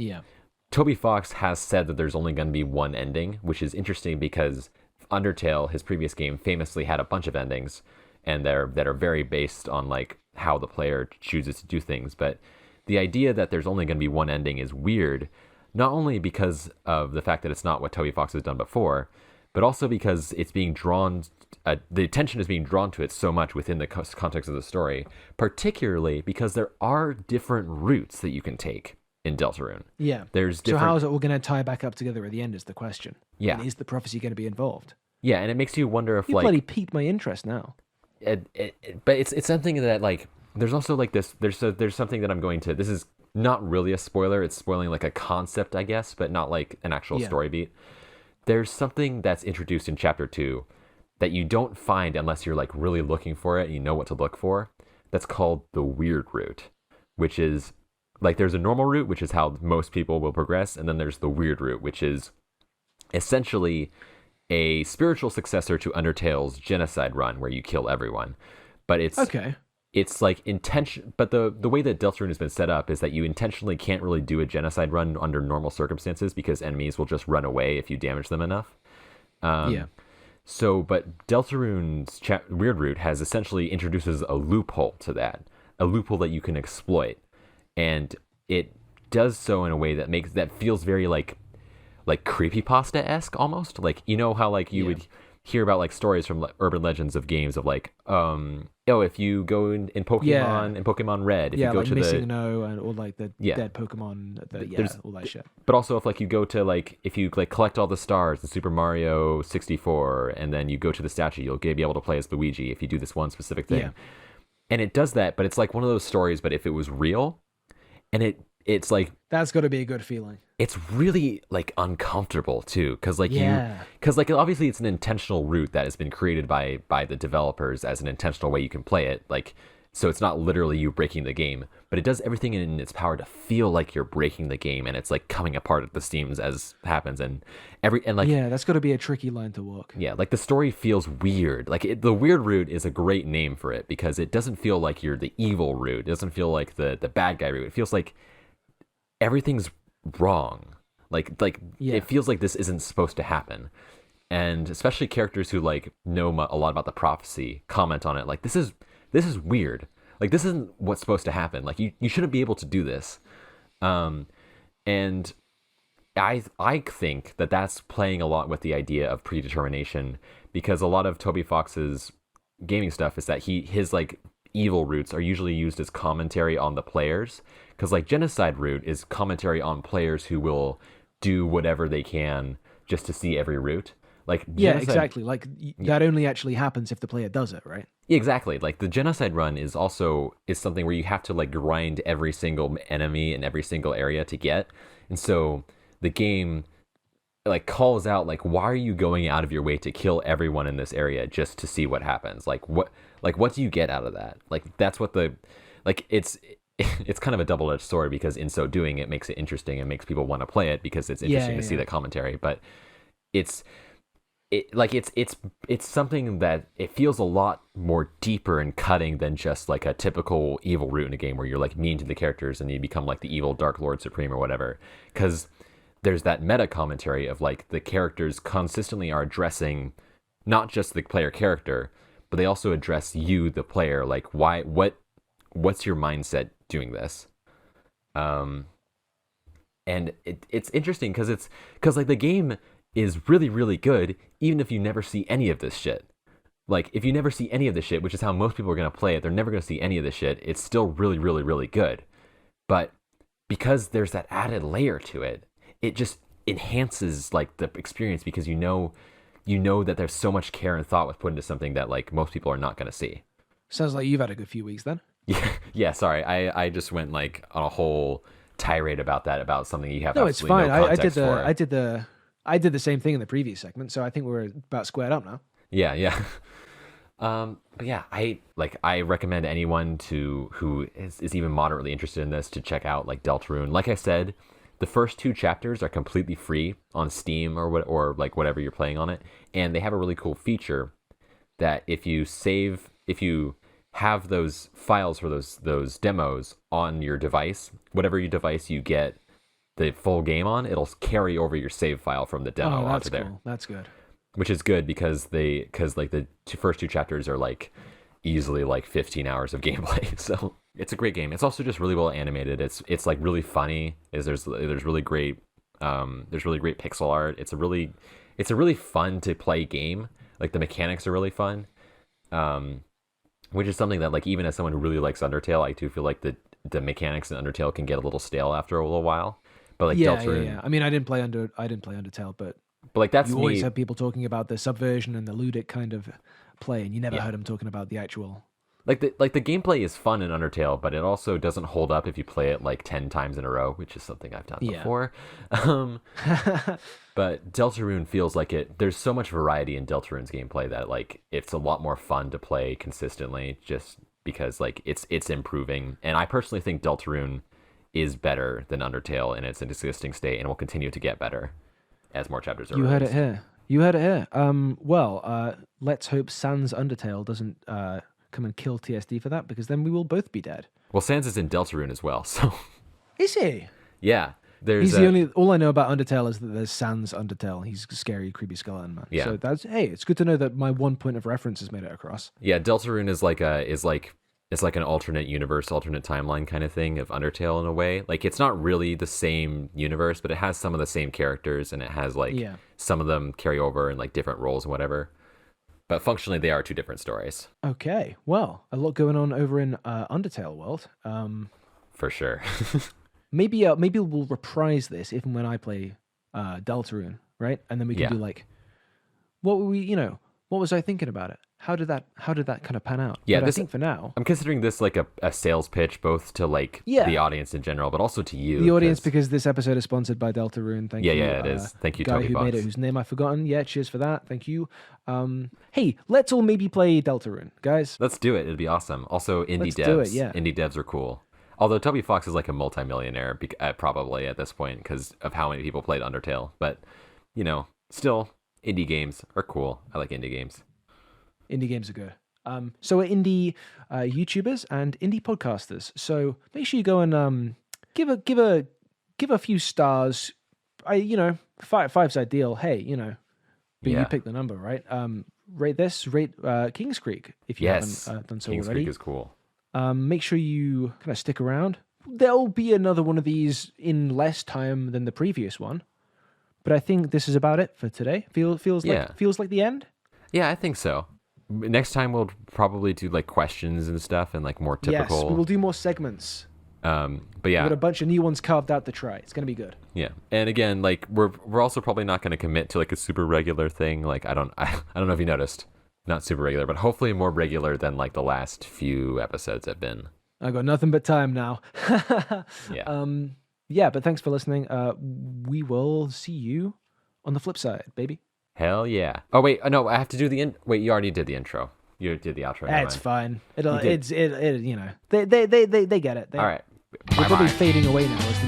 Toby Fox has said that there's only going to be one ending, which is interesting because Undertale, his previous game, famously had a bunch of endings, and that are very based on like how the player chooses to do things. But the idea that there's only going to be one ending is weird, not only because of the fact that it's not what Toby Fox has done before, but also because it's being drawn, the attention is being drawn to it so much within the context of the story, particularly because there are different routes that you can take in Deltarune. Yeah. So how is it all going to tie back up together at the end is the question. Yeah. And is the prophecy going to be involved? Yeah, and it makes you wonder if you bloody piqued my interest now. But it's something that like, there's also like this, there's something that I'm going to, this is not really a spoiler, it's spoiling like a concept, I guess, but not like an actual story beat. There's something that's introduced in chapter 2 that you don't find unless you're like really looking for it and you know what to look for. That's called the weird route, which is like, there's a normal route, which is how most people will progress, and then there's the weird route, which is essentially a spiritual successor to Undertale's genocide run, where you kill everyone. But it's like intention. But the way that Deltarune has been set up is that you intentionally can't really do a genocide run under normal circumstances, because enemies will just run away if you damage them enough. So, but Deltarune's weird route has essentially introduces a loophole to that, a loophole that you can exploit, and it does so in a way that feels very like creepypasta-esque almost. Like, you know how like you would hear about like stories from urban legends of games of like, if you go in Pokemon in Pokemon Red, if you go like to Missing No, and or like the dead Pokemon, all that shit. But also if like you go to like, if you like collect all the stars in Super Mario 64, and then you go to the statue, you'll be able to play as Luigi if you do this one specific thing. And it does that, but it's like one of those stories, but if it was real, and it's like, that's got to be a good feeling. It's really like uncomfortable too, because like obviously it's an intentional route that has been created by the developers as an intentional way you can play it. Like So it's not literally you breaking the game, but it does everything in its power to feel like you're breaking the game, and it's like coming apart at the seams as happens. And yeah, that's got to be a tricky line to walk. yeah, like the story feels weird. Like the weird route is a great name for it because it doesn't feel like you're the evil route. It doesn't feel like the bad guy route. It feels like everything's wrong. Like Yeah. it feels like this isn't supposed to happen. And especially characters who like know a lot about the prophecy comment on it. Like this is weird. Like this isn't what's supposed to happen. Like you shouldn't be able to do this. And I think that that's playing a lot with the idea of predetermination, because a lot of Toby Fox's gaming stuff is that his like evil routes are usually used as commentary on the players, because like genocide route is commentary on players who will do whatever they can just to see every route. Like Yeah, genocide, exactly. Like that only actually happens if the player does it, right? exactly. Like the genocide run is something where you have to like grind every single enemy in every single area to get. And so the game like calls out like, why are you going out of your way to kill everyone in this area just to see what happens? Like what do you get out of that? Like that's what it's kind of a double-edged sword, because in so doing it makes it interesting and makes people want to play it because it's interesting to see that commentary. But it's something that it feels a lot more deeper and cutting than just like a typical evil route in a game where you're like mean to the characters and you become like the evil Dark Lord Supreme or whatever. Because there's that meta commentary of like the characters consistently are addressing not just the player character, but they also address you, the player. Like what's your mindset doing this? And it's interesting because like the game is really, really good, even if you never see any of this shit. Like, if you never see any of this shit, which is how most people are going to play it, they're never going to see any of this shit, it's still really, really, really good. But because there's that added layer to it, it just enhances, like, the experience, because you know that there's so much care and thought was put into something that, like, most people are not going to see. Sounds like you've had a good few weeks then. Yeah, sorry. I just went, like, on a whole tirade about something you have No, it's absolutely fine. no context for. I did the same thing in the previous segment, so I think we're about squared up now. Yeah. But yeah, I recommend anyone who is even moderately interested in this to check out like Deltarune. Like I said, the first 2 chapters are completely free on Steam or like whatever you're playing on it, and they have a really cool feature that if you have those files for those demos on your device, whatever your device you get the full game on, it'll carry over your save file from the demo onto there. Cool. That's good. Which is good because like the first 2 chapters are like easily like 15 hours of gameplay. So it's a great game. It's also just really well animated. It's like really funny. There's really great pixel art. It's a really fun to play game. Like the mechanics are really fun. Which is something that like even as someone who really likes Undertale, I do feel like the mechanics in Undertale can get a little stale after a little while. But like Deltarune, yeah. I mean, I didn't play Undertale, but like that's you always me. have people talking about the subversion and the ludic kind of play, and you never heard them talking about the actual. Like the gameplay is fun in Undertale, but it also doesn't hold up if you play it like 10 times in a row, which is something I've done before. But Deltarune feels like there's so much variety in Deltarune's gameplay that like it's a lot more fun to play consistently, just because like it's improving. And I personally think Deltarune is better than Undertale in its existing state, and will continue to get better as more chapters are You released. heard it here. Well, let's hope Sans Undertale doesn't come and kill TSD for that, because then we will both be dead. Well, Sans is in Deltarune as well, so Is he? yeah. He's the only. All I know about Undertale is that there's Sans Undertale. He's a scary, creepy skeleton man. Yeah. So it's good to know that my one point of reference has made it across. Yeah, Deltarune is like it's like an alternate universe, alternate timeline kind of thing of Undertale in a way. Like it's not really the same universe, but it has some of the same characters, and it has like some of them carry over in like different roles and whatever. But functionally, they are 2 different stories. Okay, well, a lot going on over in Undertale world. For sure. Maybe we'll reprise this even when I play Deltarune, right? And then we can do like, what were we, What was I thinking about it? How did that kind of pan out? Yeah, But this, I think for now, I'm considering this like a sales pitch, both to like Yeah. the audience in general, but also to you. the audience, 'cause- because this episode is sponsored by Deltarune. Thank Yeah, you. yeah, it is. Thank you, guy Toby who made Fox. it, whose name I've forgotten. Yeah, cheers for that. Thank you. Hey, let's all maybe play Deltarune, guys. Let's do it. It'd be awesome. Also, indie Let's devs. do it, yeah. Indie devs are cool. Although Toby Fox is like a multimillionaire, probably at this point, because of how many people played Undertale. But, still, indie games are cool. I like indie games. Indie games are good. So we're indie YouTubers and indie podcasters. So make sure you go and give a few stars. Five's ideal. Hey, but Yeah. you pick the number, right? Rate Kings Creek if you Yes. haven't done so Kings already. Creek is cool. Make sure you kind of stick around. There'll be another one of these in less time than the previous one, but I think this is about it for today. Feels like the end. Yeah, I think so. Next time we'll probably do like questions and stuff and like more typical. Yes, we will do more segments. But We've yeah, got a bunch of new ones carved out to try. It's gonna be good. yeah. And again, like we're also probably not going to commit to like a super regular thing. Like I don't know if you noticed, not super regular, but hopefully more regular than like the last few episodes have been. I got nothing but time now. Yeah. Yeah, but thanks for listening. We will see you on the flip side, baby. Hell yeah. Oh wait, no, I have to do wait, you already did the intro. You did the outro. never It's mind. fine. They get it. All right. We're probably fading away now as the